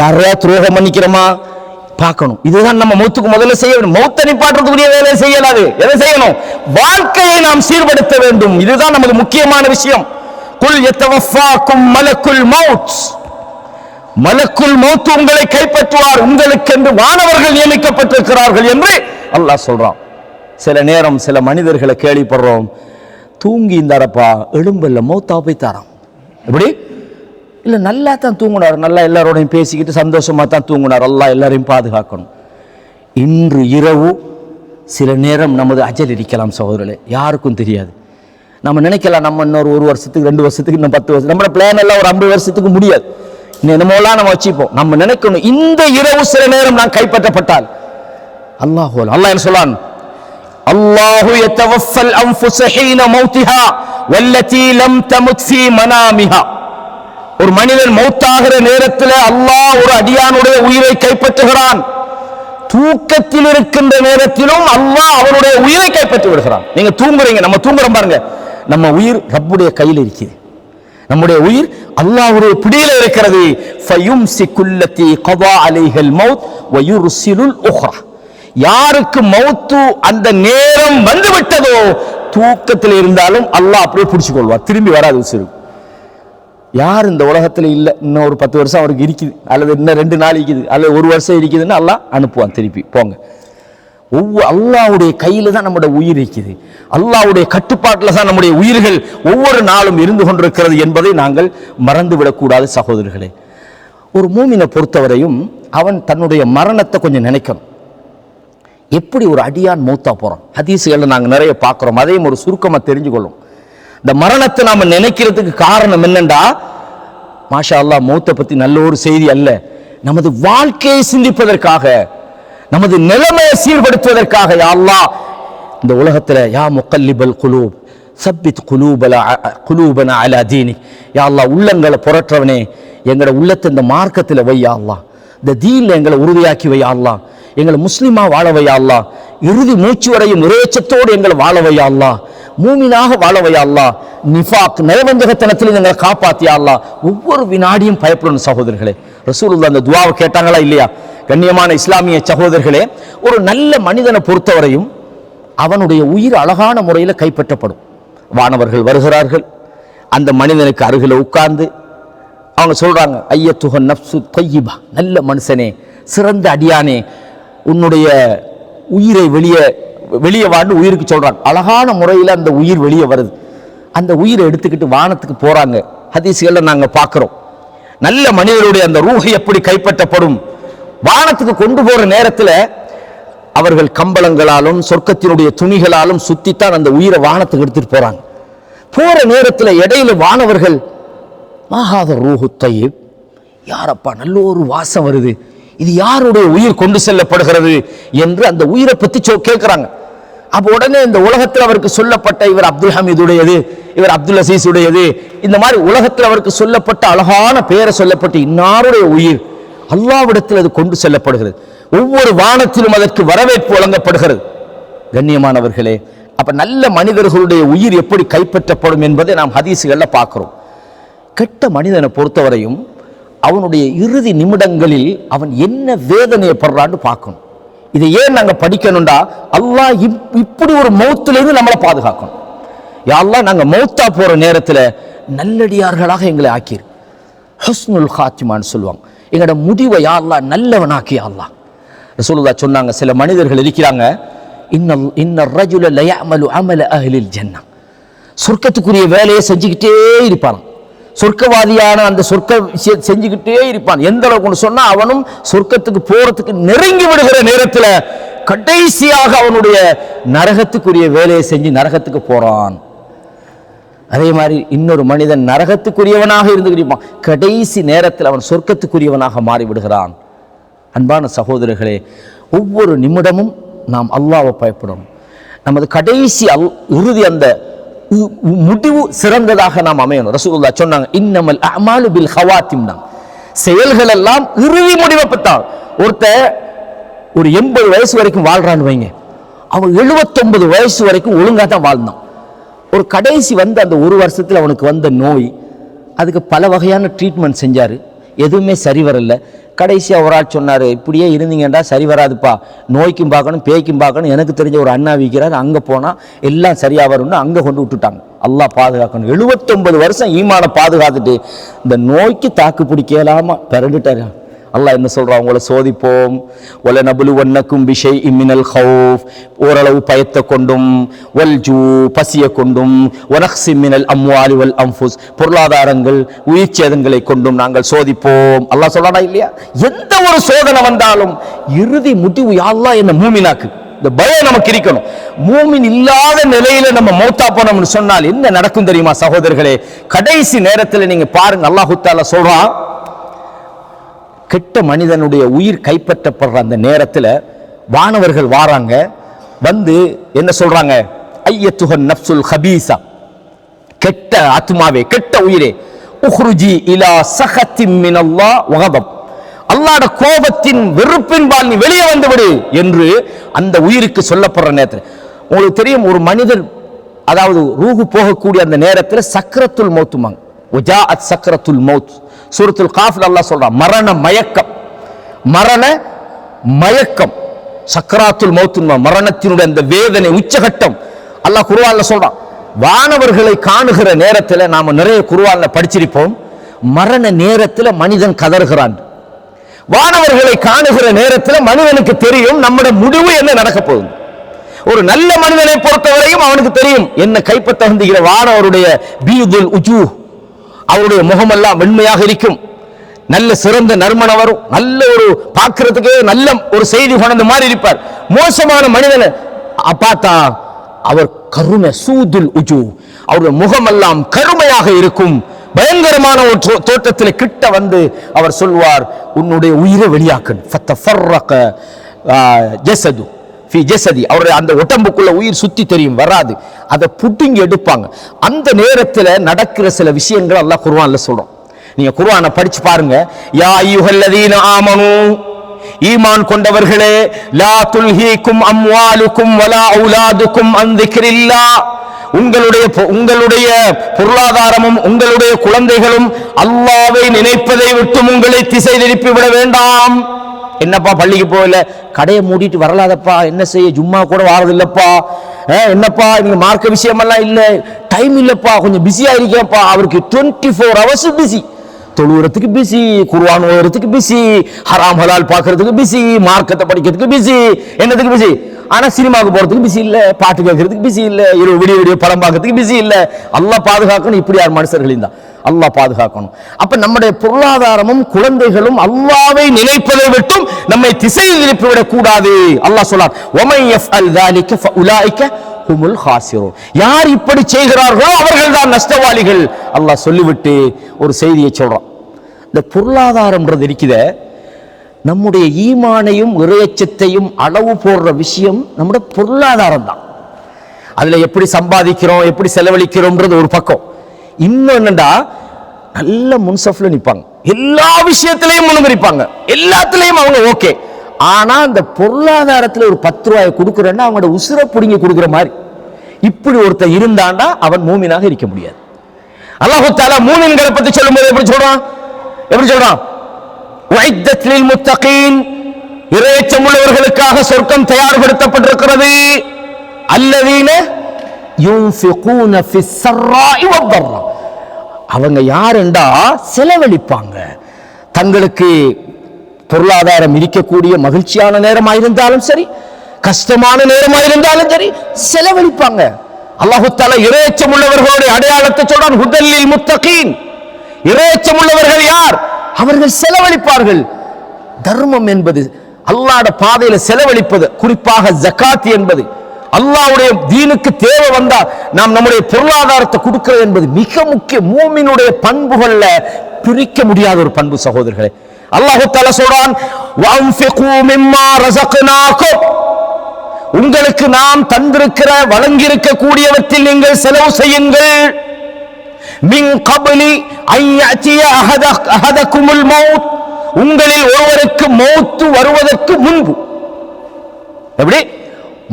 யாரையா துரோகம் பண்ணிக்கிறோமா பார்க்கணும். இதுதான் நம்ம மௌத்துக்கு முதல்ல செய்ய வேண்டும். மௌத்தை நிப்பாட்டுறதுக்குரிய வேலையை செய்யலாது. எதை செய்யணும்? வாழ்க்கையை நாம் சீர்படுத்த வேண்டும். இதுதான் நமக்கு முக்கியமான விஷயம். குல் யதவஃபாக்கும் மலக்குல் மௌத். மலக்குல் மௌத் உங்களை கைப்பற்றுவார், உங்களுக்கென்று வானவர்கள் நியமிக்கப்பட்டிருக்கிறார்கள் என்று அல்லாஹ் சொல்றான். சில நேரம் சில மனிதர்களை கேள்விப்படுறோம், தூங்கி இருந்தாரப்பா எழும்பல்ல மௌத்தா போய் தாராம். எப்படி இல்லை, நல்லா தான் தூங்கினார், நல்லா எல்லாரோடையும் பேசிக்கிட்டு சந்தோஷமா தான் தூங்கினார். அல்லாஹ் எல்லாரையும் பாதுகாக்கணும். இன்று இரவு சில நேரம் நமது அஜல் இருக்கலாம் சகோதரர்களே, யாருக்கும் தெரியாது. நம்ம நினைக்கலாம் நம்ம இன்னொரு 1 வருஷத்துக்கு 2 வருஷத்துக்கு இன்னும் 10 வருஷம், நம்மளோட பிளான் எல்லாம் ஒரு 50 வருஷத்துக்கு முடியாது. என்னமோலாம் நம்ம வச்சுப்போம். நம்ம நினைக்கணும் இந்த இரவு சில நேரம் நான் கைப்பற்றப்பட்டால் அல்லாஹ் என்ன சொல்லான், அல்லாஹு யதவஃபல் அன்ஃபுஸ ஹீன மௌத்திஹா வல்லதி லம் தமுத் ஃபீ மனாமிஹா. ஒரு மனிதன் மௌத்தாகிற நேரத்தில் அல்லாஹ் ஒரு அடியானுடைய உயிரை கைப்பற்றுகிறான். தூக்கத்தில் இருக்கின்ற நேரத்திலும் அல்லாஹ் அவனுடைய உயிரை கைப்பற்றி விடுகிறான். நீங்க தூங்குறீங்க, நம்ம தூங்குறோம் பாருங்க, நம்ம உயிர் ரப்புடைய கையில் இருக்குது. நம்முடைய உயிர் அல்லாஹ்வுடைய பிடியில இருக்கிறது. ஃபயும்சிகுல்லதி கதா அலைஹல் மௌத் வயுர்சிலுல் உக்ரா. யாருக்கு மௌத்து அந்த நேரம் வந்து விட்டதோ தூக்கத்தில் இருந்தாலும் அல்லாஹ் அப்படியே பிடிச்சு கொள்வார், திரும்பி வராது உசிறு. யார் இந்த உலகத்தில் இல்லை, இன்னும் ஒரு 10 வருஷம் அவருக்கு இருக்குது, அல்லது இன்னும் 2 நாள் இருக்குது, அல்லது 1 வருஷம் இருக்குதுன்னு அல்லாஹ் அனுப்புவான் திருப்பி. போங்க, அல்லாஹ்வுடைய கையில தான் நம்முடைய உயிர் இருக்குது. அல்லாஹ்வுடைய கட்டுப்பாட்டில் தான் நம்முடைய உயிர்கள் ஒவ்வொரு நாளும் இருந்து கொண்டிருக்கிறது என்பதை நாங்கள் மறந்துவிடக்கூடாது சகோதரர்களே. ஒரு மூமினை பொறுத்தவரையும் அவன் தன்னுடைய மரணத்தை கொஞ்சம் நினைக்கணும். எப்படி ஒரு அடியான் மௌத்தா போறான், ஹதீஸ்களை நாங்கள் நிறைய பார்க்கிறோம். அதையும் ஒரு சுருக்கமாக தெரிஞ்சுக்கொள்ளும். இந்த மரணத்தை நாம நினைக்கிறதுக்கு காரணம் என்னண்டா, மாஷா அல்லாஹ் மௌத்தை பத்தி நல்ல ஒரு செய்தி அல்ல, நமது வாழ்க்கையை சிந்திப்பதற்காக, நமது நிலைமையை சீர்படுத்துவதற்காக. யா அல்லாஹ், இந்த உலகத்துல யா முகல்லிபல் குலூப் சப்பித் குலூபனா அலா தீனி. யா அல்லாஹ், உள்ளங்களை புரட்டுறவனே, எங்களோட உள்ளத்தை இந்த மார்க்கத்தில் வை. யா அல்லாஹ், இந்த தீன்ல எங்களை உறுதியாக்கி வை. யா அல்லாஹ், எங்களை முஸ்லிமா வாழ வை. யா அல்லாஹ், இறுதி மூச்சு வரையும் இறைச்சத்தோடு எங்களை வாழ வை. யா அல்லாஹ், மூமினாக வாழ வை. யா அல்லாஹ், நிஃபாக் நயவஞ்சகத்தனத்தில் எங்களை காப்பாத்தியா அல்லாஹ். ஒவ்வொரு வினாடியும் பயப்படணும் சகோதரர்களே. ரசூலுல்லாஹ் அந்த துஆவை கேட்டாங்களா இல்லையா? கண்ணியமான இஸ்லாமிய சகோதரர்களே, ஒரு நல்ல மனிதனை பொறுத்தவரையும் அவனுடைய உயிர் அழகான முறையில் கைப்பற்றப்படும். வானவர்கள் வருகிறார்கள், அந்த மனிதனுக்கு அருகில் உட்கார்ந்து அவங்க சொல்றாங்க, ஐயத்துஹன் நஃப்சு தய்யிபா, நல்ல மனுஷனே, சிறந்த அடியானே, உன்னுடைய உயிரை வெளியே வாண்டு உயிருக்கு சொல்றாங்க. அழகான முறையில் அந்த உயிர் வெளியே வருது. அந்த உயிரை எடுத்துக்கிட்டு வானத்துக்கு போறாங்க. ஹதீஸ்களை நாங்க பார்க்கிறோம். நல்ல மனிதருடைய அந்த ரூஹ் எப்படி கைப்பற்றப்படும், வானத்துக்கு கொண்டு போற நேரத்தில் அவர்கள் கம்பளங்களாலும் சொர்க்கத்தினுடைய துணிகளாலும் சுத்தித்தான் அந்த உயிரை வானத்துக்கு எடுத்துட்டு போறாங்க. போற நேரத்தில் இடையில வானவர்கள், மாஹாத ரூஹு தய்யிப், யாரப்பா நல்ல ஒரு வாசம் வருது, இது யாருடைய உயிர் கொண்டு செல்லப்படுகிறது என்று அந்த உயிரை பத்தி கேட்கிறாங்க. அப்போ உடனே இந்த உலகத்தில் அவருக்கு சொல்லப்பட்ட, இவர் அப்துல் ஹமீதுடையது, இவர் அப்துல் அசீஸ் உடையது, இந்த மாதிரி உலகத்தில் அவருக்கு சொல்லப்பட்ட அழகான பெயரை சொல்லப்பட்டு இன்னாருடைய உயிர் அல்லாஹ்விடத்தில் அது கொண்டு செல்லப்படுகிறது. ஒவ்வொரு வானத்திலும் அதற்கு வரவேற்பு வழங்கப்படுகிறது. கண்ணியமானவர்களே, அப்ப நல்ல மனிதர்களுடைய உயிர் எப்படி கைப்பற்றப்படும் என்பதை நாம் ஹதீஸ்கள்ல பார்க்கிறோம். கெட்ட மனிதனை பொறுத்தவரையும் அவனுடைய இறுதி நிமிடங்களில் அவன் என்ன வேதனையை படுறான்னு பார்க்கணும். இதை ஏன் நாங்கள் படிக்கணும்டா, அல்லாஹ் இப்படி ஒரு மௌத்திலிருந்து நம்மளை பாதுகாக்கணும். யா அல்லாஹ், நாங்கள் மௌத்தா போற நேரத்தில் நல்லடியார்களாக எங்களை ஆக்கிரு, ஹுஸ்னுல் ஹாத்திமான்னு சொல்லுவாங்க, எங்களோட முடிவை யா அல்லாஹ் நல்லவனாக்கி. யா அல்லாஹ், ரசூலுல்லாஹ் சொன்னாங்க, சில மனிதர்கள் இருக்கிறாங்க, இன்ன ரஜுல லயஅமலு அமல அஹ்லில் ஜன்னah, சொர்க்கத்துக்குரிய வேலையை செஞ்சுக்கிட்டே இருப்பாங்க. சொர்க்கவாதியான அந்த சொர்க்க செஞ்சுக்கிட்டே இருப்பான். எந்த அளவுக்கு சொன்னா அவனும் சொர்க்கத்துக்கு போறதுக்கு நெருங்கி விடுகிற நேரத்தில் கடைசியாக அவனுடைய நரகத்துக்குரிய வேலையை செஞ்சு நரகத்துக்கு போறான். அதே மாதிரி இன்னொரு மனிதன் நரகத்துக்குரியவனாக இருந்துகிட்டான், கடைசி நேரத்தில் அவன் சொர்க்கத்துக்குரியவனாக மாறிவிடுகிறான். அன்பான சகோதரர்களே, ஒவ்வொரு நிமிடமும் நாம் அல்லாஹ்வை பயப்படணும். நமது கடைசி இறுதி அந்த முடிவு சிறந்ததாக நாம் அமையணும். ரசூலுல்லாஹ் சொன்னாங்க, இன்னமல் அஅமாலு பில் ஹவாத்திம், செயல்கள் எல்லாம் இறுதி முடிவை பத்தான். ஒருத்தர் ஒரு 80 வயசு வரைக்கும் வாழ்றான்னு வைங்க, அவன் 79 வயசு வரைக்கும் ஒழுங்கா தான் வாழ்ந்தான். ஒரு கடைசி அந்த ஒரு வருஷத்தில் அவனுக்கு வந்த நோய், அதுக்கு பல வகையான ட்ரீட்மெண்ட் செஞ்சாரு, எதுவுமே சரி வரல. கடைசியாக ஒரு ஆள் சொன்னார், இப்படியே இருந்தீங்கண்டா சரி வராதுப்பா, நோய்க்கும் பார்க்கணும் பேய்க்கும் பார்க்கணும், எனக்கு தெரிஞ்ச ஒரு அண்ணா விற்கிறார், அங்கே போனால் எல்லாம் சரியாக வரும்னு அங்கே கொண்டு விட்டுட்டாங்க. அல்லாஹ் பாதுகாக்கணும். 79 வருஷம் ஈமான பாதுகாத்துட்டு இந்த நோய்க்கு தாக்கு பிடிக்கலாமா பிறண்டுட்டாரு. அல்லாஹ் என்ன சொல்றான், உங்களை சோதிப்போம், ஒல நபுலுவன்னக்கும் பிஷைஇம் மினல் ஹௌஃப், ஓரளவு பயத்தை கொண்டும், வல் ஜூ பசியை கொண்டும், வனக்ஸிம் மினல் அம்வாலி வல் அன்ஃபுஸ் பொருளாதாரங்கள் உயிர் சேதங்களை கொண்டும் நாங்கள் சோதிப்போம். அல்லாஹ் சொல்றானா இல்லையா? எந்த ஒரு சோதனை வந்தாலும் இறுதி முடிவு யா அல்லாஹ் என்ன மூமினாக்கு, இந்த பயம் நமக்கு இருக்கணும். மூமின் இல்லாத நிலையில நம்ம மௌத்தா போனோம்னு சொன்னால் என்ன நடக்கும் தெரியுமா சகோதரர்களே? கடைசி நேரத்தில் நீங்க பாருங்க, அல்லாஹ் தஆலா சொல்றான், கெட்ட மனிதனுடைய உயிர் கைப்பற்றப்படுற அந்த நேரத்தில் வானவர்கள் வாராங்க, வந்து என்ன சொல்றாங்க, ஐயத்துஹன் நஃப்சுல் ஹபீஸா, கெட்ட ஆத்மாவே, கெட்ட உயிரே, உஹ்ருஜி இலா சஹத்தின் மினல்லாஹ் வ கதப், அல்லாஹ்வுடைய கோபத்தின் வெறுப்பின் பால் நீ வெளியே வந்து விடு என்று அந்த உயிருக்கு சொல்லப்படுற நேரத்தில். உங்களுக்கு தெரியும், ஒரு மனிதர் அதாவது ரூஹு போகக்கூடிய அந்த நேரத்தில் சக்ரத்துல் மௌத்துமாங்க, வஜாஅத் சக்ரத்துல் மௌத். சூரத்துல் காஃப்ல அல்லாஹ் சொல்றான், மரண மயக்கம், மரண மயக்கம், சக்ராத்துல் மௌத், மரணத்தினுடைய அந்த வேதனை உச்சகட்டம். அல்லாஹ் குர்ஆன்ல சொல்றான். வானவர்களை காணுகிற நேரத்தில் நாம நிறைய குர்ஆன்ல படிச்சிருப்போம், மரண நேரத்தில் மனிதன் கதறுகிறான். வானவர்களை காணுகிற நேரத்தில் மனிதனுக்கு தெரியும் நம்முடைய முடிவு என்ன நடக்க போகுது. ஒரு நல்ல மனிதனை பொறுத்தவரையும் அவனுக்கு தெரியும் என்ன கைப்பற்றுகிற வானவருடைய பீதுல் உஜூஹ், அவருடைய முகமெல்லாம் வெண்மையாக இருக்கும், நல்ல சிறந்த நறுமணம் வரும், நல்ல ஒரு பார்க்கிறதுக்கு நல்ல ஒரு செய்தி கொண்டு மாறி இருப்பார். மோசமான மனிதனை பார்த்தா அவர் கருமை சூதுல் உஜூ, அவருடைய முகமெல்லாம் கருமையாக இருக்கும், பயங்கரமான ஒரு தோற்றத்தில் கிட்ட வந்து அவர் சொல்வார், உன்னுடைய உயிரை வெளியாக்கணும், ஃபத்தஃபர்ரக ஜஸது ஃபி ஜஸதி, அவருடைய அந்த உடம்புக்குள்ள உயிர் சுத்தி தெரியும் வராது, அதை புட்டிங்கி எடுப்பாங்க. அந்த நேரத்தில் நடக்கிற சில விஷயங்கள் அல்லாஹ் குர்ஆன்ல சொல்றோம். நீங்க குர்ஆனை படிச்சு பாருங்க. யா அய்யுஹல்லதீன ஆமனூ, ஈமான் கொண்டவர்களே, லா துல்ஹீக்கும் அம்வாலுக்கும் வலா அவுலாதுக்கும் அன் திக்ரில்லாஹ், உங்களுடைய பொருளாதாரமும் உங்களுடைய குழந்தைகளும் அல்லாஹ்வை நினைப்பதை விட்டு உங்களை திசை திருப்பி விட வேண்டாம். என்னப்பா பள்ளிக்கு போகல, கடையை மூடிட்டு வரலாதப்பா, என்ன செய்ய, ஜும்மா கூட வாரது இல்லப்பா, என்னப்பா நீங்க மார்க்க விஷயமெல்லாம் இல்லை, டைம் இல்லப்பா, கொஞ்சம் பிஸியா இருக்கேன்ப்பா. அவருக்கு 24 hours பிஸி, தொழுகிறதுக்கு பிஸி, குர்ஆன் ஓதுறதுக்கு பிஸி, ஹராம் ஹலால் பார்க்கறதுக்கு பிஸி, மார்க்கத்தை படிக்கிறதுக்கு பிஸி, என்னதுக்கு பிஸி, ஆனா சினிமாவுக்கு போறதுக்கு பிஸி இல்ல, பாட்டு கேட்கறதுக்கு பிஸி இல்ல, விடிய படம் பார்க்கறதுக்கு பிஸி இல்ல. அல்லாஹ் பாதுகாக்கணும். இப்படி யார் மனுஷர்கள் தான் அல்லாஹ் பாதுகாக்கணும். அப்ப நம்முடைய பொருளாதாரமும் குழந்தைகளும் அல்லாஹ்வை நினைப்பதை விட்டும் நம்மை திசை திருப்பிவிடக் கூடாது. அல்லாஹ் சொல்றார், வமை யஃஅல் ذلك فاولئك هم الخاسرون, யார் இப்படி செய்கிறார்களோ அவர்கள் தான் நஷ்டவாளிகள். அல்லாஹ் சொல்லிவிட்டு ஒரு செய்தியை சொல்றான். இந்த பொருளாதாரம்ன்றது இருக்குதே, நம்முடைய ஈமானையும் இறையச்சத்தையும் அளவு போடுற விஷயம் நம்முடைய பொருளாதாரம் தான். அதுல எப்படி சம்பாதிக்கிறோம், எப்படி செலவழிக்கிறோம்ன்றது ஒரு பக்கம். இன்னும் என்னண்டா, நல்ல முன்சஃப்ல நிற்பாங்க, எல்லா விஷயத்திலையும் முன்னுரிப்பாங்க, எல்லாத்திலையும் அவங்க ஓகே. ஆனா இந்த பொருளாதாரத்தில் ஒரு 10 ரூபாயை கொடுக்குறேன்னா அவங்களோட உசுரை பிடுங்கி கொடுக்குற மாதிரி இப்படி ஒருத்தர் இருந்தாண்டா அவன் மூமினாக இருக்க முடியாது. அல்லாஹ் தஆலா மூமின்களை பத்தி சொல்லும்போது எப்படி சொல்றான்? உஇத்தத் லில் முத்தகீன், இறையச்சம் உள்ளவர்களுக்காக சொர்க்கம் தயார்படுத்தப்பட்டிருக்கிறது. அல்லதீன யுன்ஃபிகூன ஃபிஸ் ஸர்ராஇ வத்-தர்ரா, அவங்க யாருண்டா செலவழிப்பாங்க. தங்களுக்கு பொருளாதாரம் இருக்கக்கூடிய மகிழ்ச்சியான நேரமாக இருந்தாலும் சரி, கஷ்டமான நேரமாக இருந்தாலும் சரி, செலவழிப்பாங்க. அல்லாஹ் தஆலா இறையச்சம் உள்ளவர்களுடைய அடையாளத்தை சொல்றான், ஹுதல் லில் முத்தகீன், இறைச்சம் உள்ளவர்கள் யார்? அவர்கள் செலவழிப்பார்கள். தர்மம் என்பது அல்லாஹ்வுடைய பாதையில செலவழிப்பது, குறிப்பாக ஜகாத் என்பது அல்லாஹ்வுடைய தீனுக்கு தேவை வந்தா நாம் நம்முடைய பொருளாதாரத்தை கொடுக்கிறது என்பது மிக முக்கிய மூமினுடைய பண்புகள்ல பிரிக்க முடியாத ஒரு பண்பு சகோதரர்களே. அல்லாஹ் தஆலா சொல்றான், வஅன்ஃபிகு மிம்மா ரஸக்னாகும், உங்களுக்கு நாம் தந்திருக்கிற வழங்கியிருக்க கூடியவற்றில் நீங்கள் செலவு செய்யுங்கள். மின் கப்லி அன் யஅதிய அஹதகுமுல் மௌத், உங்களில் ஒருவருக்கு மௌத் வருவதற்கு முன்பு, எப்படி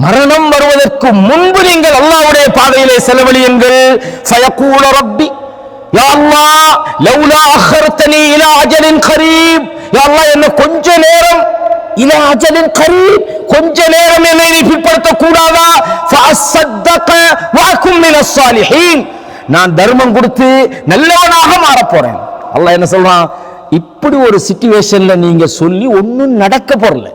மரணம் வருவதற்கு முன்பு நீங்கள் அல்லாஹ்வுடைய பாதையிலே செலவழியுங்கள். ஃபயகூல ரப்பி யா அல்லாஹ் லவ்லா அഖர்தனி இலா அஜலின் கரீப், யா அல்லாஹ் என்ன கொஞ்ச நேரம், இலா அஜலின் கரீப் கொஞ்ச நேரம் என்னை நீ பிற்படுத்த கூடாதா? ஃபஅஸ்ஸதக வஅகும் மினஸ் ஸாலிஹீன், நான் தர்மம் கொடுத்து நல்லவனாக மாற போறேன். அல்லாஹ் என்ன சொல்றான்? இப்படி ஒரு சிச்சுவேஷன்ல நீங்க சொல்லி ஒன்னும் நடக்க போறல.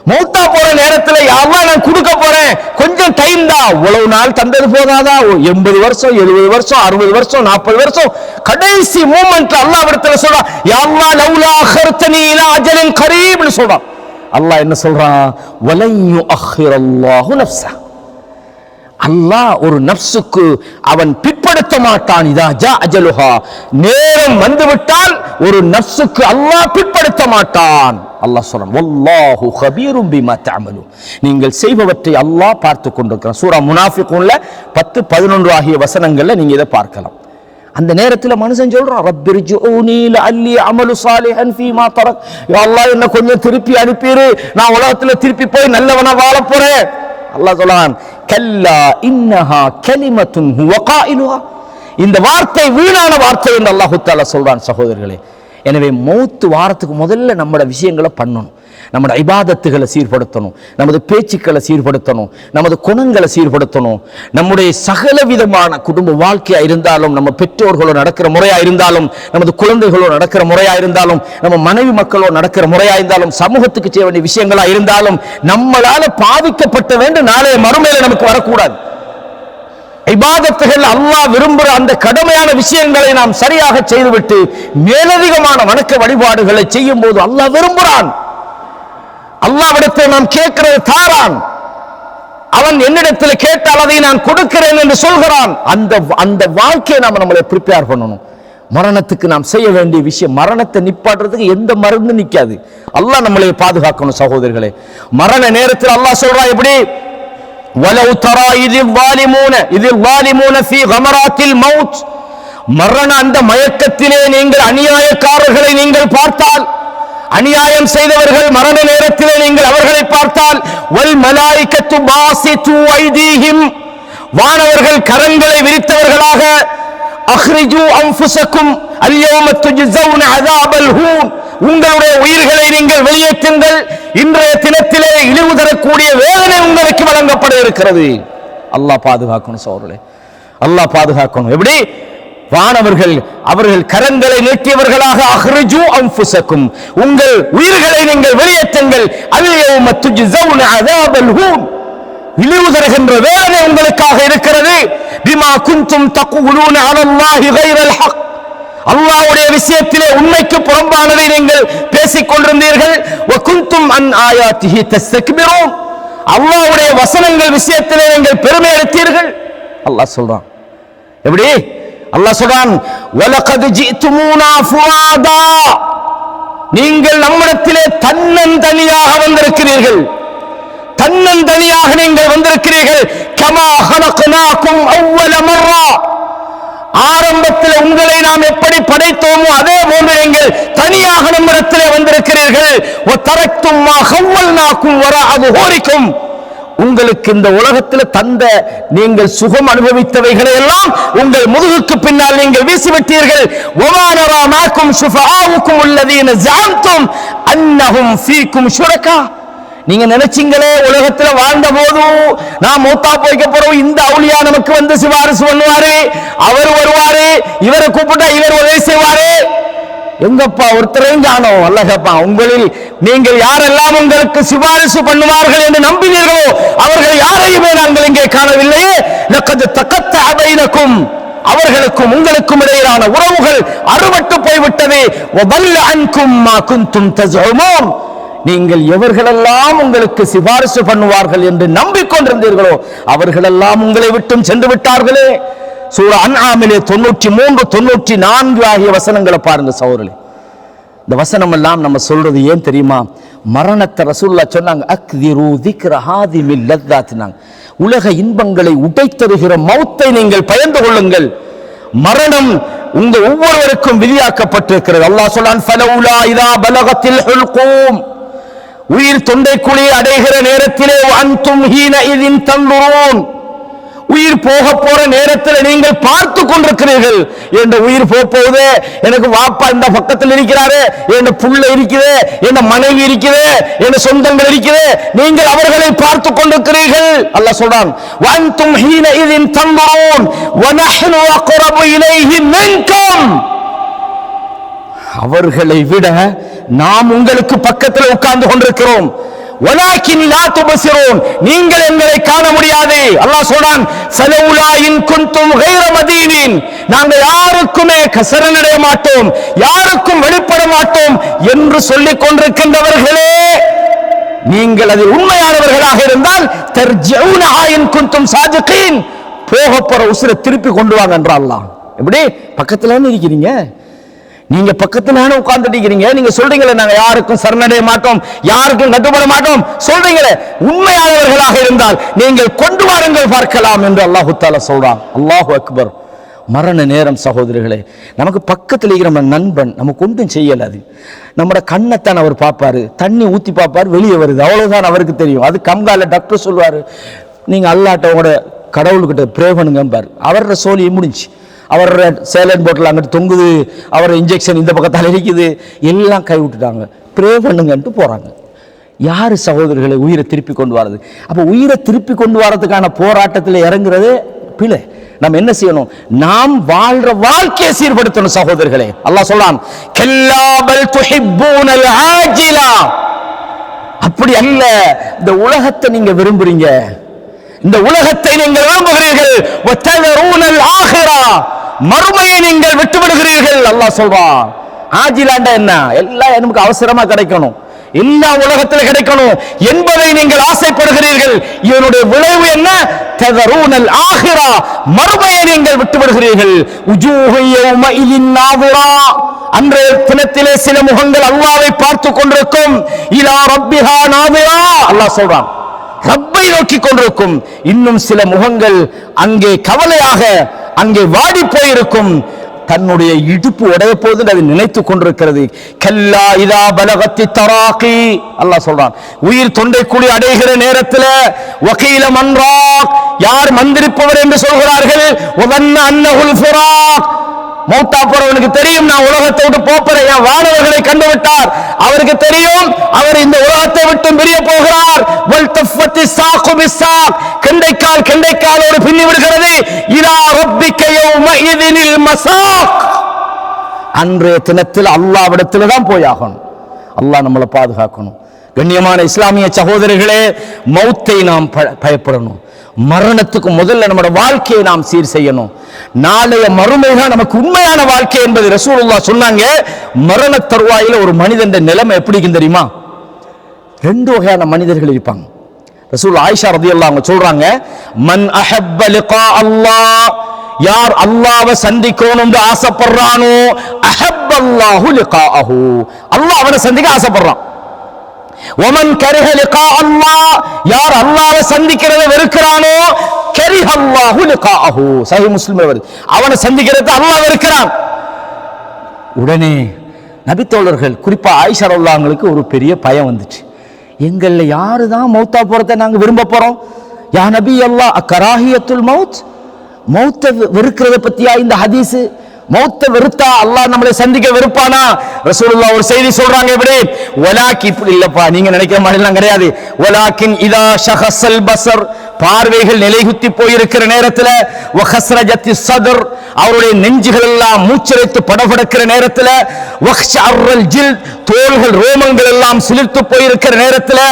மௌத்தா போற நேரத்துல யா அல்லாஹ் நான் கொடுக்க போறேன், கொஞ்சம் டைம் தான். இவ்வளவு நாள் தந்தது போதாதா? 80 வருஷம் 70 வருஷம் 60 வருஷம் 40 வருஷம், கடைசி மூமெண்ட்ல அல்லாஹ் இடத்துல சொல்றான், யா அல்லாஹ் லவ்லா அഖர்தனி இலா அஜலின் கரீப்னு சொல்றான். அல்லாஹ் என்ன சொல்றான்? வலன் யுஅഖிரல்லாஹு நஃப்ஸா, அல்லாஹ் ஒரு நஃப்ஸுக்கு அவன் பிற்படுத்த மாட்டான். இதா ஜா அஜலுஹா, நேரம் வந்துவிட்டால் ஒரு நஃப்ஸுக்கு அல்லாஹ் பிற்படுத்த மாட்டான். அல்லாஹ் சொல்றான், வல்லாஹு கபீரும் பிமா தஅமலூன், நீங்கள் செய்பவற்றை அல்லாஹ் பார்த்து கொண்டிருக்கிறான். சூரா முனாஃபிகூன்ல 10, 11 ஆகிய வசனங்கள்ல நீங்க இதை பார்க்கலாம். அந்த நேரத்தில் மனுஷன் சொல்றான், ரப்பிர்ஜூனி லஅல்லி அமலு சாலிஹன் ஃபீமா தரக், யா அல்லாஹ் என்ன கொஞ்சம் திருப்பி அனுப்பிரு, நான் உலகத்துல திருப்பி போய் நல்லவனா வாழ போறேன். அல்லாஹ் சொல்றான், கல்லா இன்னஹா கலிமத்துன் ஹுவ காயிலுஹா, இந்த வார்த்தை வீணான வார்த்தை என்று அல்லாஹ் தஆலா சொல்றான். சகோதரர்களே, எனவே மௌத் வாரத்துக்கு முதல்ல நம்மட விஷயங்களை பண்ணணும். நம்மட இபாதத்துகளை சீர்படுத்தணும், நமது பேச்சுக்களை சீர்படுத்தணும், நமது குணங்களை சீர்படுத்தணும். நம்முடைய சகல விதமான குடும்ப வாழ்க்கையா இருந்தாலும், நம்ம பெற்றோர்களோடு நடக்கிற முறையா இருந்தாலும், நமது குழந்தைகளோடு நடக்கிற முறையா இருந்தாலும், நம்ம மனைவி மக்களோடு நடக்கிற முறையா இருந்தாலும், சமூகத்துக்கு செய்ய வேண்டிய விஷயங்களா இருந்தாலும், நம்மளால பாதிக்கப்பட்ட வேண்டும் நாளைய மறுமையில நமக்கு வரக்கூடாது. இபாதத்துகள் அல்லாஹ் விரும்புகிற அந்த கடமையான விஷயங்களை நாம் சரியாக செய்துவிட்டு மேலதிகமான வணக்க வழிபாடுகளை செய்யும் போது அல்லாஹ் விரும்புகிறான். அல்லாஹ்விடத்தில் நாம் கேட்கிறது தாரான். அவன் என்னிடத்தில் கேட்டால் அதை நான் கொடுக்கிறேன் என்று சொல்கிறான். அந்த வாழ்க்கையை நாம் நம்மளை ப்ரிப்பேர் பண்ணணும். மரணத்துக்கு நாம் செய்ய வேண்டிய விஷயம், மரணத்தை நிப்பாட்டுறதுக்கு எந்த மருந்து நிக்காது. அல்லாஹ் நம்மளை பாதுகாக்கணும். சகோதரர்களே, மரண நேரத்தில் அல்லாஹ் சொல்றான் எப்படி? வலவ் தரா இதில் வாலிமூன ஃபீ கமராத்தில் மௌத், மரண அந்த மயக்கத்திலே நீங்கள் அநியாயக்காரர்களை நீங்கள் பார்த்தால், அநியாயம் செய்தவர்கள் மரண நேரத்திலே நீங்கள் அவர்களை பார்த்தால், வல் மலாயிகத்து பாசிது ஐதீஹிம், வானவர்கள் கரங்களை விரித்தவர்களாக, அக்ரிஜு அன்ஃபுஸக்கும் அல்யௌம துஜ்ஸௌன அஸாபல் ஹூன், உங்களுடைய உயிர்களை நீங்கள் வெளியேற்றுங்கள், இன்றைய தினத்திலே இழிவு தரக்கூடிய வேதனை உங்களுக்கு வழங்கப்பட இருக்கிறது. அல்லாஹ் பாதுகாக்கணும் சகோதரர்களே, அல்லாஹ் பாதுகாக்கணும். எப்படி? வானவர்கள் அவர்கள் கரங்களை நீட்டியவர்களாக, அக்ரிஜு அன்ஃபுஸக்கும், உங்கள் உயிர்களை நீங்கள் வெளியேற்றுங்கள், அல்யௌம துஜ்ஸௌன அஸாபல் ஹூன், இழிவு தருகின்ற வேதனை உங்களுக்காக இருக்கிறது. பிமா குன்தும் தக்உலூன அலல்லாஹி கைரல் ஹக், அல்லாஹ்வுடைய விஷயத்திலே உண்மைக்கு புறம்பானதை நீங்கள் பேசிக் கொண்டிருந்தீர்கள். வகுந்தும் அன் ஆயாத்திஹி தஸ்தக்பிரூன், அல்லாஹ்வுடைய வசனங்கள் விஷயத்திலே நீங்கள் பெருமை அளித்தீர்கள். அல்லாஹ் சொல்றான் எப்படி? அல்லாஹ் சொல்றான், வலகத் ஜிஅ்துமூனா ஃபுராதா, நீங்கள் நம்மிடத்திலே தன்னந்தனியாக வந்திருக்கிறீர்கள், தன்னந்தனியாக நீங்கள் வந்திருக்கிறீர்கள். கமா ஹலக்னாகும் அவ்வல மர்ரா, ஆரம்பத்தில் உங்களை நாம் எப்படி படைத்தோமோ அதே போன்று நீங்கள் தனியாக நம்மிடத்திலே வந்திருக்கிறீர்கள். வதரக்தும் மா ஹவ்வல்னாகும் வராஅ ظுஹூரிக்கும், உங்களுக்கு இந்த உலகத்தில் தந்த நீங்கள் சுகம் அனுபவித்தவைகளை எல்லாம் உங்கள் முதுகுக்கு பின்னால் நீங்கள் வீசிவிட்டீர்கள். வமா நரா மாக்கும் ஷுஃபஆஉக்கும் அல்லதீன ஜஅம்தும் அன்னஹும் ஃபீக்கும் ஷுரகா, நீங்க நினைச்சீங்களே உலகத்துல வாழ்ந்த போது நான் மூத்தா போய்க்க போறோம், இந்த அவுலியா நமக்கு வந்து சிபாரிசு பண்ணுவாரு, அவர் வருவாரு, இவரை கூப்பிட்டா இவர் உதவி செய்வாரு, எங்கப்பா ஒருத்தரையும் காணோம். அல்லாஹ் கேட்பான், உங்களில் நீங்கள் யாரெல்லாம் உங்களுக்கு சிபாரிசு பண்ணுவார்கள் என்று நம்பினீர்களோ அவர்கள் யாரையுமே நாங்கள் இங்கே காணவில்லையே. லக்கத் தகத்தஅ பைனக்கும் அவர்களுக்கும் உங்களுக்கும் இடையிலான உறவுகள் அறுபட்டு போய்விட்டது. வதல்ல அன்கும் மா குன்தும் தஸ்உமூன், நீங்கள் எவர்களெல்லாம் உங்களுக்கு சிபாரிசு பண்ணுவார்கள் என்று நம்பிக்கொண்டிருந்தீர்களோ அவர்களெல்லாம் உங்களை விட்டும் சென்று விட்டார்களே. சூரா அன்ஆமிலே 93, 94 ஆகிய வசனங்களை பாருங்க சகோதரர்களே. இந்த வசனம் எல்லாம் நம்ம சொல்றது ஏன் தெரியுமா? மரணத்தை ரசூலுல்லாஹ் சொன்னாங்க, அக்திரு திக்ர ஹாதிமில் லத்தாத்னாங்க, உலக இன்பங்களை உடைத்தருகிற மௌத்தை நீங்கள் பயந்து கொள்ளுங்கள். மரணம் உங்க ஒவ்வொருவருக்கும் விதியாக்கப்பட்டிருக்கிறது. அல்லாஹ் சொல்றான், ஃபலௌலா இதா பலகத்தில் ஹுல்கூம், உயிர் தொண்டைக்குழியை அடைகிற நேரத்திலே அன்தும் ஹீன இதின் தன்துரூன், உயிர் போக போற நேரத்தில் நீங்கள் பார்த்து கொண்டிருக்கிறீர்கள். என் உயிர் போகுது, எனக்கு வாப்பா இந்த பக்கத்தில் இருக்கிறாரு, என் புள்ள இருக்குது, என் மனைவி இருக்குது, என் சொந்தங்கள் இருக்குது, நீங்கள் அவர்களை பார்த்து கொண்டிருக்கிறீர்கள். அல்லாஹ் சொல்றான், வஅன்தும் ஹீன இதின் தன்துரூன் வநஹ்னு அக்ரபு இலைஹி மின்கும், அவர்களை விட நாம் உங்களுக்கு பக்கத்தில் உட்கார்ந்து கொண்டிருக்கிறோம். வலாக்கின் லா துபஸிரூன், நீங்கள் எங்களை காண முடியாது. அல்லாஹ் சொல்றான், ஃபலௌலா இன் குன்தும் கைர மதீனின், நாங்கள் யாருக்குமே சரணடைய மாட்டோம், யாருக்கும் வெளிப்பட மாட்டோம் என்று சொல்லிக் கொண்டிருக்கின்றவர்களே, நீங்கள் அதில் உண்மையானவர்களாக இருந்தால் தர்ஜூனஹா இன் குன்தும் சாதிகீன், போக போற உசுரை திருப்பி கொண்டு வாங்க என்றான் அல்லாஹ். எப்படி பக்கத்துல இருக்கிறீங்க, நீங்க பக்கத்துல உட்கார்ந்துட்டீங்க, நீங்க சொல்றீங்களே நாங்க யாருக்கும் சரணடைய மாட்டோம், யாருக்கும் கட்டுப்பட மாட்டோம் சொல்றீங்களே, உண்மையானவர்களாக இருந்தால் நீங்கள் கொண்டு வாருங்கள் பார்க்கலாம் என்று அல்லாஹ் தஆலா சொல்றான். அல்லாஹு அக்பர். மரண நேரம் சகோதரர்களே, நமக்கு பக்கத்தில் இருக்கிற நம்ம நண்பன் நமக்கு ஒன்றும் செய்யலாது. நம்மட கண்ணத்தான் அவர் பார்ப்பாரு, தண்ணி ஊத்தி பார்ப்பாரு, வெளியே வருது, அவ்வளவுதான் அவருக்கு தெரியும். அது கம்கால டாக்டர் சொல்வாரு, நீங்க அல்லாஹ்ட்ட உங்களோட கடவுள்கிட்ட ப்ரே பண்ணுங்கம்பார். அவரோட சோலி முடிஞ்சு, அவர் சேலன் போட்டில் அங்கிட்டு தொங்குது, அவர் இன்ஜெக்ஷன் இந்த பக்கத்தால் இருக்குது, எல்லாம் கை விட்டுட்டாங்க, ப்ரே பண்ணுங்கன்ட்டு போறாங்க. யாரு சகோதரர்களை உயிரை திருப்பி கொண்டு வரது? அப்ப உயிரை திருப்பி கொண்டு வரதுக்கான போராட்டத்தில் இறங்குறது பிழை. நம்ம என்ன செய்யணும்? நாம் வாழ்ற வாழ்க்கையை சீர்படுத்தணும் சகோதரர்களே. அல்லாஹ் சொல்றான், கல்லா பல் துஹிப்பூனல் ஆஜிலா, அப்படி அல்ல, இந்த உலகத்தை நீங்க விரும்புறீங்க, இந்த உலகத்தை நீங்கள் விரும்புகிறீர்கள், வததரூனல் ஆகிரா, மறுமையை நீங்கள் விட்டு விடுகிறீர்கள். அல்லாஹ் சொல்றான், ஆஜிலாண்டா என்ன? எல்லாம் நமக்கு அவசரமா கிடைக்கணும், எல்லா உலகத்தில் கிடைக்கணும் என்பதை நீங்கள் ஆசைப்படுகிறீர்கள். இதனுடைய விளைவு என்ன? ததரூனல் ஆகிரா, மறுமையை நீங்கள் விட்டு விடுகிறீர்கள். உஜூஹு யௌமஇதின் நாதிரா, அன்றைய தினத்திலே சில முகங்கள் அல்லாஹ்வை பார்த்து கொண்டிருக்கும். இலா ரப்பிஹா நாதிரா, அல்லாஹ் சொல்றான், ரப்பை நோக்கி கொண்டிருக்கும். இன்னும் சில முகங்கள் அங்கே கவலையாக அங்கே வாடி போயிருக்கும், தன்னுடைய இடுப்பு உடைய போது அதை நினைத்துக் கொண்டிருக்கிறது. கல்லா இதா பலகத்தி தராகி, அல்லாஹ் சொல்றான், உயிர் தொண்டைக்குழி அடைகிற நேரத்தில் வகீல மன்றாக், யார் மந்திரிப்பவர் என்று சொல்கிறார்கள். வதன்ன அன்னஹுல் ஃபிராக், மௌத்தா போறவனுக்கு தெரியும் நான் உலகத்தை விட்டு போறேன், என் வானவர்களை கண்டு விட்டார், அவருக்கு தெரியும் அவர் இந்த உலகத்தை விட்டு பிரிய போகிறார். வல்தஃபத்தி சாகு பிஸ்ஸாக், கெண்டைக்கால் கெண்டைக்காலோடு பின்னி விடுகிறது. இலா ரப்பிக யௌமஇதினில் மஸாக், அன்றைய தினத்தில் அல்லாஹ்விடத்தில் தான் போயாகணும். அல்லாஹ் நம்மளை பாதுகாக்கணும். கண்ணியமான இஸ்லாமிய சகோதரர்களே, மௌத்தை நாம் பயப்படணும். மரணத்துக்கு முதல்ல நம்முடைய வாழ்க்கையை நாம் சீர் செய்யணும். நாளைய மறுமைதான் நமக்கு உண்மையான வாழ்க்கை என்பது ரசூலுல்லாஹ் சொன்னாங்க. மரண தருவாயில ஒரு மனிதன் நிலைமை எப்படி தெரியுமா? ரெண்டு வகையான மனிதர்கள் இருப்பாங்க. ரசூல் ஆயிஷா ரலியல்லாஹு அன்ஹா சொல்றாங்க, மன் அஹப்ப லிகா அல்லாஹ், யார் அல்லாஹ்வை சந்திக்கணும்னு ஆசைப்படுறானோ, அஹப்பல்லாஹு லிகாஅஹு, அல்லாஹ் அவனை சந்திக்க ஆசைப்படுறான். ومن كره لقاء الله, யார் அல்லாஹ்வை சந்திக்கிறதை வெறுக்கிறானோ, கரிஹ அல்லாஹு லிகாஅஹு, சஹீஹ் முஸ்லிம்ல வருது, அவனை சந்திக்கிறதை அல்லாஹ் வெறுக்கிறான். உடனே நபி தோழர்கள் குறிப்பா ஆயிஷா ரலியல்லாஹு அன்ஹாவுக்கு ஒரு பெரிய பயம் வந்துச்சு. எங்கள்ல யாரு தான் மௌத்தா போறதை நாங்க விரும்ப போறோம்? யா நபி அல்லாஹ், கராஹியத்துல் மௌத், மௌத்தை வெறுக்கிறத பத்தியா இந்த ஹதீஸ்? மௌத்தை வெறுத்தா அல்லாஹ் நம்மளை சந்திக்க வெறுப்பானா? ரசூலுல்லாஹ் ஒரு செய்தி சொல்றாங்க, எப்படி? வலாக்கி, இப்படி இல்லப்பா நீங்க நினைக்கிற மாதிரி எல்லாம் கிடையாது. வலாக்கின் இதா ஷஹஸல் பஸர் பார்வைகள் நிலைகுத்தி போயிருக்கிற நேரத்தில் வஹஸ்ரஜத்தி சத்ர் அவருடைய நெஞ்சுகள் எல்லாம் மூச்சரைத்து படபடக்கிற நேரத்தில் வஹ்ஷஅர்ரல் ஜில்த் தோள்கள் ரோமங்கள் எல்லாம் சிலிர்த்து போயிருக்கிற நேரத்தில்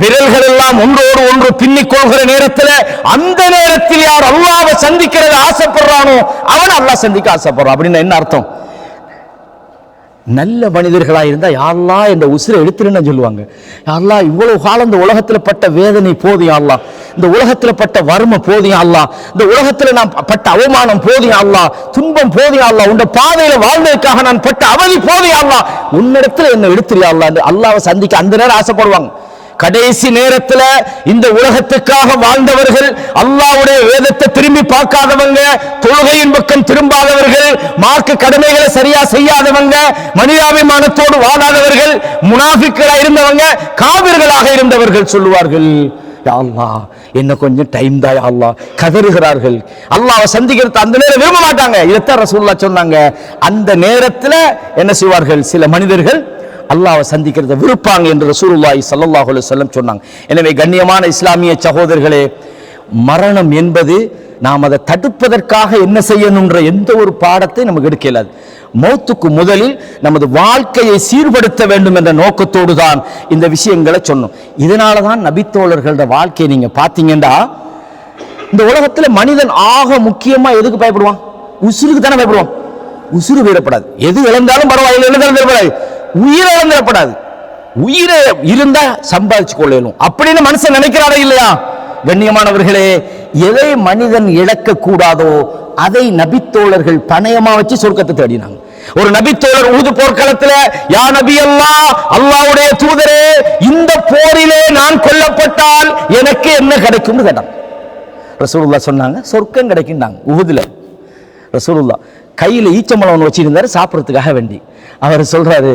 விரல்கள் எல்லாம் ஒன்றோடு ஒன்று பின்னிக் கொள்கிற நேரத்தில் அந்த நேரத்தில் யார் அல்லாஹ்வை சந்திக்கிறது ஆசைப்படுறானோ அவன் அல்லாஹ் சந்திக்க ஆசைப்படுறான். அப்படின்னு என்ன அர்த்தம்? நல்ல மனிதர்களாக இருந்தால் யா அல்லாஹ் என்ற உசிரை எடுத்துருன்னு சொல்லுவாங்க. யா அல்லாஹ் இவ்வளவு காலம் இந்த உலகத்தில் பட்ட வேதனை போதும் யா அல்லாஹ், இந்த உலகத்தில் பட்ட வறுமை போதும் யா அல்லாஹ், இந்த உலகத்தில் நான் பட்ட அவமானம் போதும் யா அல்லாஹ், துன்பம் போதும் யா அல்லாஹ், உன் பாதையில வாழ்ந்ததுக்காக நான் பட்ட அவதி போதும் யா அல்லாஹ், உன்னிடத்தில் என்ன எடுத்துரு யா அல்லாஹ் என்று அல்லாஹ்வை சந்திக்க அந்த நேரம் ஆசைப்படுவாங்க. கடைசி நேரத்தில் இந்த உலகத்துக்காக வாழ்ந்தவர்கள், அல்லாஹ்வுடைய வேதத்தை திரும்பி பார்க்காதவங்க, தொழுகையின் பக்கம் திரும்பாதவர்கள், மார்க்க கடமைகளை சரியா செய்யாதவங்க, மனிதாபிமானத்தோடு வாழாதவர்கள், முனாஃபிக்குகளா இருந்தவங்க, காபிர்களாக இருந்தவர்கள் சொல்லுவார்கள், யா அல்லாஹ் என்ன கொஞ்சம் டைம் தான் யா அல்லாஹ், கதறுகிறார்கள். அல்லாஹ்வை சந்திக்கிறது அந்த நேரம் விரும்ப மாட்டாங்க. இதைத்தான் ரசூலுல்லாஹ் சொன்னாங்க. அந்த நேரத்தில் என்ன செய்வார்கள்? சில மனிதர்கள் அல்லாஹ்வை சந்திக்கிறத விருப்பாங்க என்று ரசூலுல்லாஹி ஸல்லல்லாஹு அலைஹி வஸல்லம் சொன்னாங்க. எனவே கண்ணியமான இஸ்லாமிய சகோதரர்களே, மரணம் என்பது நாம் அதை தடுப்பதற்காக என்ன செய்யணும்ன்ற எந்த ஒரு பாடத்தை நமக்கு எடுக்க இயலாது. மௌத்துக்கு முதலில் நமது வாழ்க்கையை சீர்படுத்த வேண்டும் என்ற நோக்கத்தோடு தான் இந்த விஷயங்களை சொன்னோம். இதனால தான் நபித்தோழர்களோட வாழ்க்கையை நீங்க பார்த்தீங்கன்னா, இந்த உலகத்தில் மனிதன் ஆக முக்கியமா எதுக்கு பயப்படுவான்? உசுருக்கு தானே பயப்படுவான். உசுறு வீரப்படாது, எது இழந்தாலும் பரவாயில்லை, இழந்திடப்படாது, உயிரை இழந்திடப்படாது. உயிரை இருந்தா சம்பாதிச்சு கொள்ளணும் அப்படின்னு மனுஷன் நினைக்கிறாரே இல்லையா? கண்ணியமானவர்களே, எதை மனிதன் இழக்க கூடாதோ அதை நபித்தோழர்கள் பணயமா வச்சு சொர்க்கத்தை தேடினாங்க. ஒரு நபித்தோழர் உஹது போர்க்களத்தில், யா நபி அல்லாஹ், அல்லாஹ்வுடைய தூதரே, இந்த போரிலே நான் கொல்லப்பட்டால் எனக்கு என்ன கிடைக்கும்னு கேட்டான். ரசூலுல்லாஹ் சொன்னாங்க, சொர்க்கம் கிடைக்கும்னாங்க. உஹதுல ரசூலுல்லாஹ் கையில் ஈச்சம்பழம் ஒன்று வச்சிருந்தாரு சாப்பிட்றதுக்காக வேண்டி. அவர் சொல்றாரு,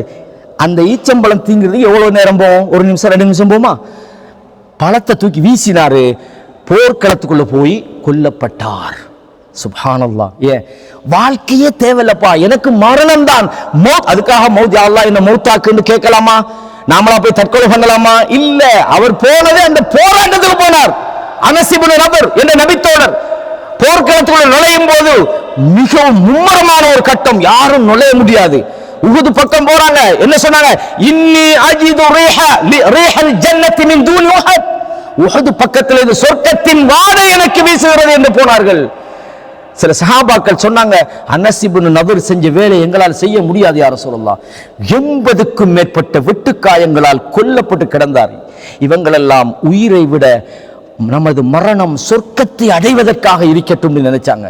அந்த ஈச்சம்பழம் தீங்கிறது எவ்வளவு நேரம் போகும்? 1 நிமிஷம் 2 நிமிஷம் போமா? பழத்தை தூக்கி வீசினாரு, போர்க்களத்துக்குள்ள போய் கொல்லப்பட்டார். சுப்ஹானல்லாஹ். ஏன் வாழ்க்கையே தேவையில்லப்பா, எனக்கு மரணம் தான் மௌத், அதுக்காக மௌத் யா அல்லாஹ் என்ன மௌத்தாக்குன்னு கேட்கலாமா? நாமளா போய் தற்கொலை பண்ணலாமா? இல்ல, அவர் போனதே அந்த போராட்டத்துக்கு போனார். அனஸ் இப்னு நபர் என்ற நபித்தோழர் போர்க்களத்துக்குள்ள நுழையும் போது மிகவும் மும்முரமான ஒரு கட்டம், யாரும் நுழைய முடியாது. உஹது பக்கம் போறாங்க, என்ன சொன்னாங்க? இன்னி அஜிது ரீஹல் ஜன்னத்தி மின் தூனி உஹத், உஹது பக்கத்தில் இந்த சொர்க்கத்தின் வாடை எனக்கு வீசுகிறது என்று போனார்கள். சில சஹாபாக்கள் சொன்னாங்க, அனஸ் இப்னு நபர் செஞ்ச வேலை எங்களால் செய்ய முடியாது யா ரசூலுல்லாஹ். 80க்கும் மேற்பட்ட வெட்டுக்காயங்களால் கொல்லப்பட்டு கிடந்தார். இவங்களெல்லாம் உயிரை விட நமது மரணம் சொர்க்கத்தை அடைவதற்காக இருக்கட்டும் நினைச்சாங்க.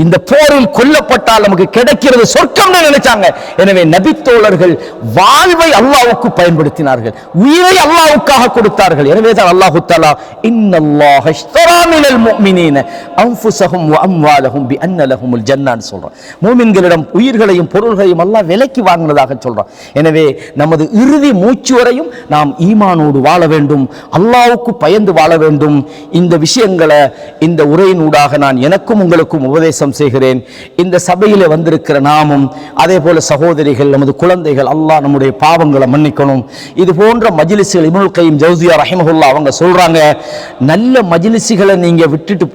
இந்த போரில் கொல்லப்பட்டால் நமக்கு கிடைக்கிறது சொர்க்கம் நினைச்சாங்க. எனவே நபித்தோழர்கள் வாழ்வை அல்லாஹ்வுக்கு பயன்படுத்தினார்கள், உயிரை அல்லாஹ்வுக்காக கொடுத்தார்கள். எனவே தான் அல்லாஹ் தஆலா இன்னல்லாஹ இஷ்தரா மினல் முஃமினீன அன்ஃபுஸஹும் வ அம்வாலஹும் பிஅன்ன லஹுமுல் ஜன்னஹ் சொல்றான். மூமின்களிடம் உயிர்களையும் பொருள்களையும் அல்லாஹ் விலைக்கு வாங்கினதாக சொல்றான். எனவே நமது இறுதி மூச்சு வரையும் நாம் ஈமானோடு வாழ வேண்டும், அல்லாஹ்வுக்கு பயந்து வாழ வேண்டும். இந்த விஷயங்களை இந்த உரையினூடாக நான் எனக்கும் உங்களுக்கும் உபதேசம் செய்கிறேன். இந்த சபையில வந்திருக்கிற நாமும் அதே போல சகோதரிகள், நமது குழந்தைகள், அல்லாஹ் நம்முடைய பாவங்களை மன்னிக்கணும். இது போன்ற மஜ்லிஸ்கள் இப்னுல் கய்யிம் ஜௌசியா ரஹிமஹுல்லாஹ் அவங்க சொல்றாங்க, நல்ல மஜ்லிஸ்களை நீங்க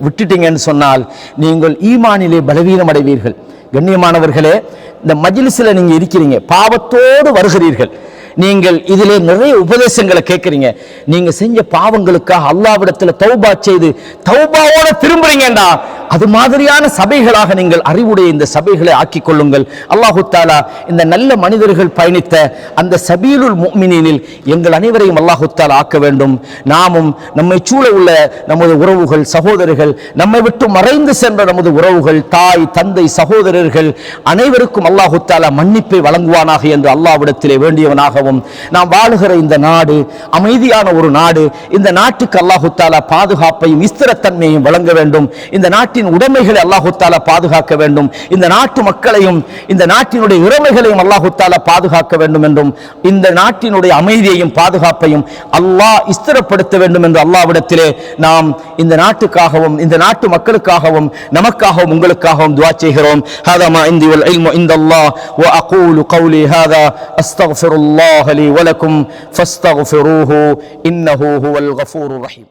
விட்டுட்டீங்கன்னு சொன்னால் நீங்கள் ஈமானிலே பலவீனம் அடைவீர்கள். கண்ணியமானவர்களே, இந்த மஜ்லிஸ்ல நீங்க இருக்கிறீங்க, பாவத்தோடு வருகிறீர்கள், நீங்கள் இதிலே நிறைய உபதேசங்களை கேட்கிறீங்க, நீங்க செஞ்ச பாவங்களுக்காக அல்லாஹ்விடத்தில் தௌபா செய்து தௌபாவோட திரும்புறீங்கடா, அது மாதிரியான சபைகளாக நீங்கள் அறிவுடைய இந்த சபைகளை ஆக்கிக் கொள்ளுங்கள். அல்லாஹு தஆலா இந்த நல்ல மனிதர்கள் பயணித்த அந்த சபீலுல் முஃமினீனில் எங்கள் அனைவரையும் அல்லாஹு தஆலா ஆக்க வேண்டும். நாமும் நம்மை சூழ உள்ள நமது உறவுகள், சகோதரர்கள், நம்மை விட்டு மறைந்து சென்ற நமது உறவுகள், தாய் தந்தை சகோதரர்கள் அனைவருக்கும் அல்லாஹு தஆலா மன்னிப்பை வழங்குவானாக என்று அல்லாஹ்விடத்திலே வேண்டியவனாகவும், நாம் வாழுகிற இந்த நாடு அமைதியான ஒரு நாடு, இந்த நாட்டுக்கு அல்லாஹு தஆலா பாதுகாப்பையும் ஸ்திரத்தன்மையையும் வழங்க வேண்டும். இந்த நாட்டின் உடைமைகளை அல்லாஹு தஆலா பாதுகாக்க வேண்டும். இந்த நாட்டு மக்களையும் இந்த நாட்டினுடைய உரிமைகளையும் அல்லாஹு தஆலா பாதுகாக்க வேண்டும் என்றும், இந்த நாட்டினுடைய அமைதியையும் பாதுகாப்பையும் அல்லாஹ் ஸ்திரப்படுத்த வேண்டும் என்று அல்லாஹ்விடத்திலே நாம் இந்த நாட்டுக்காகவும் இந்த நாட்டு மக்களுக்காகவும் நமக்காகவும் உங்களுக்காகவும் துஆ செய்கிறோம். ஹாதா மா இந்தி வல் இல்மு இந்தல்லாஹ் வ அகூலு கௌலி ஹாதா அஸ்தக்ஃபிருல்லாஹ லி வ லக்கும் ஃபஸ்தக்ஃபிரூஹு இன்னஹு ஹுவல் கஃபூருர் ரஹீம்.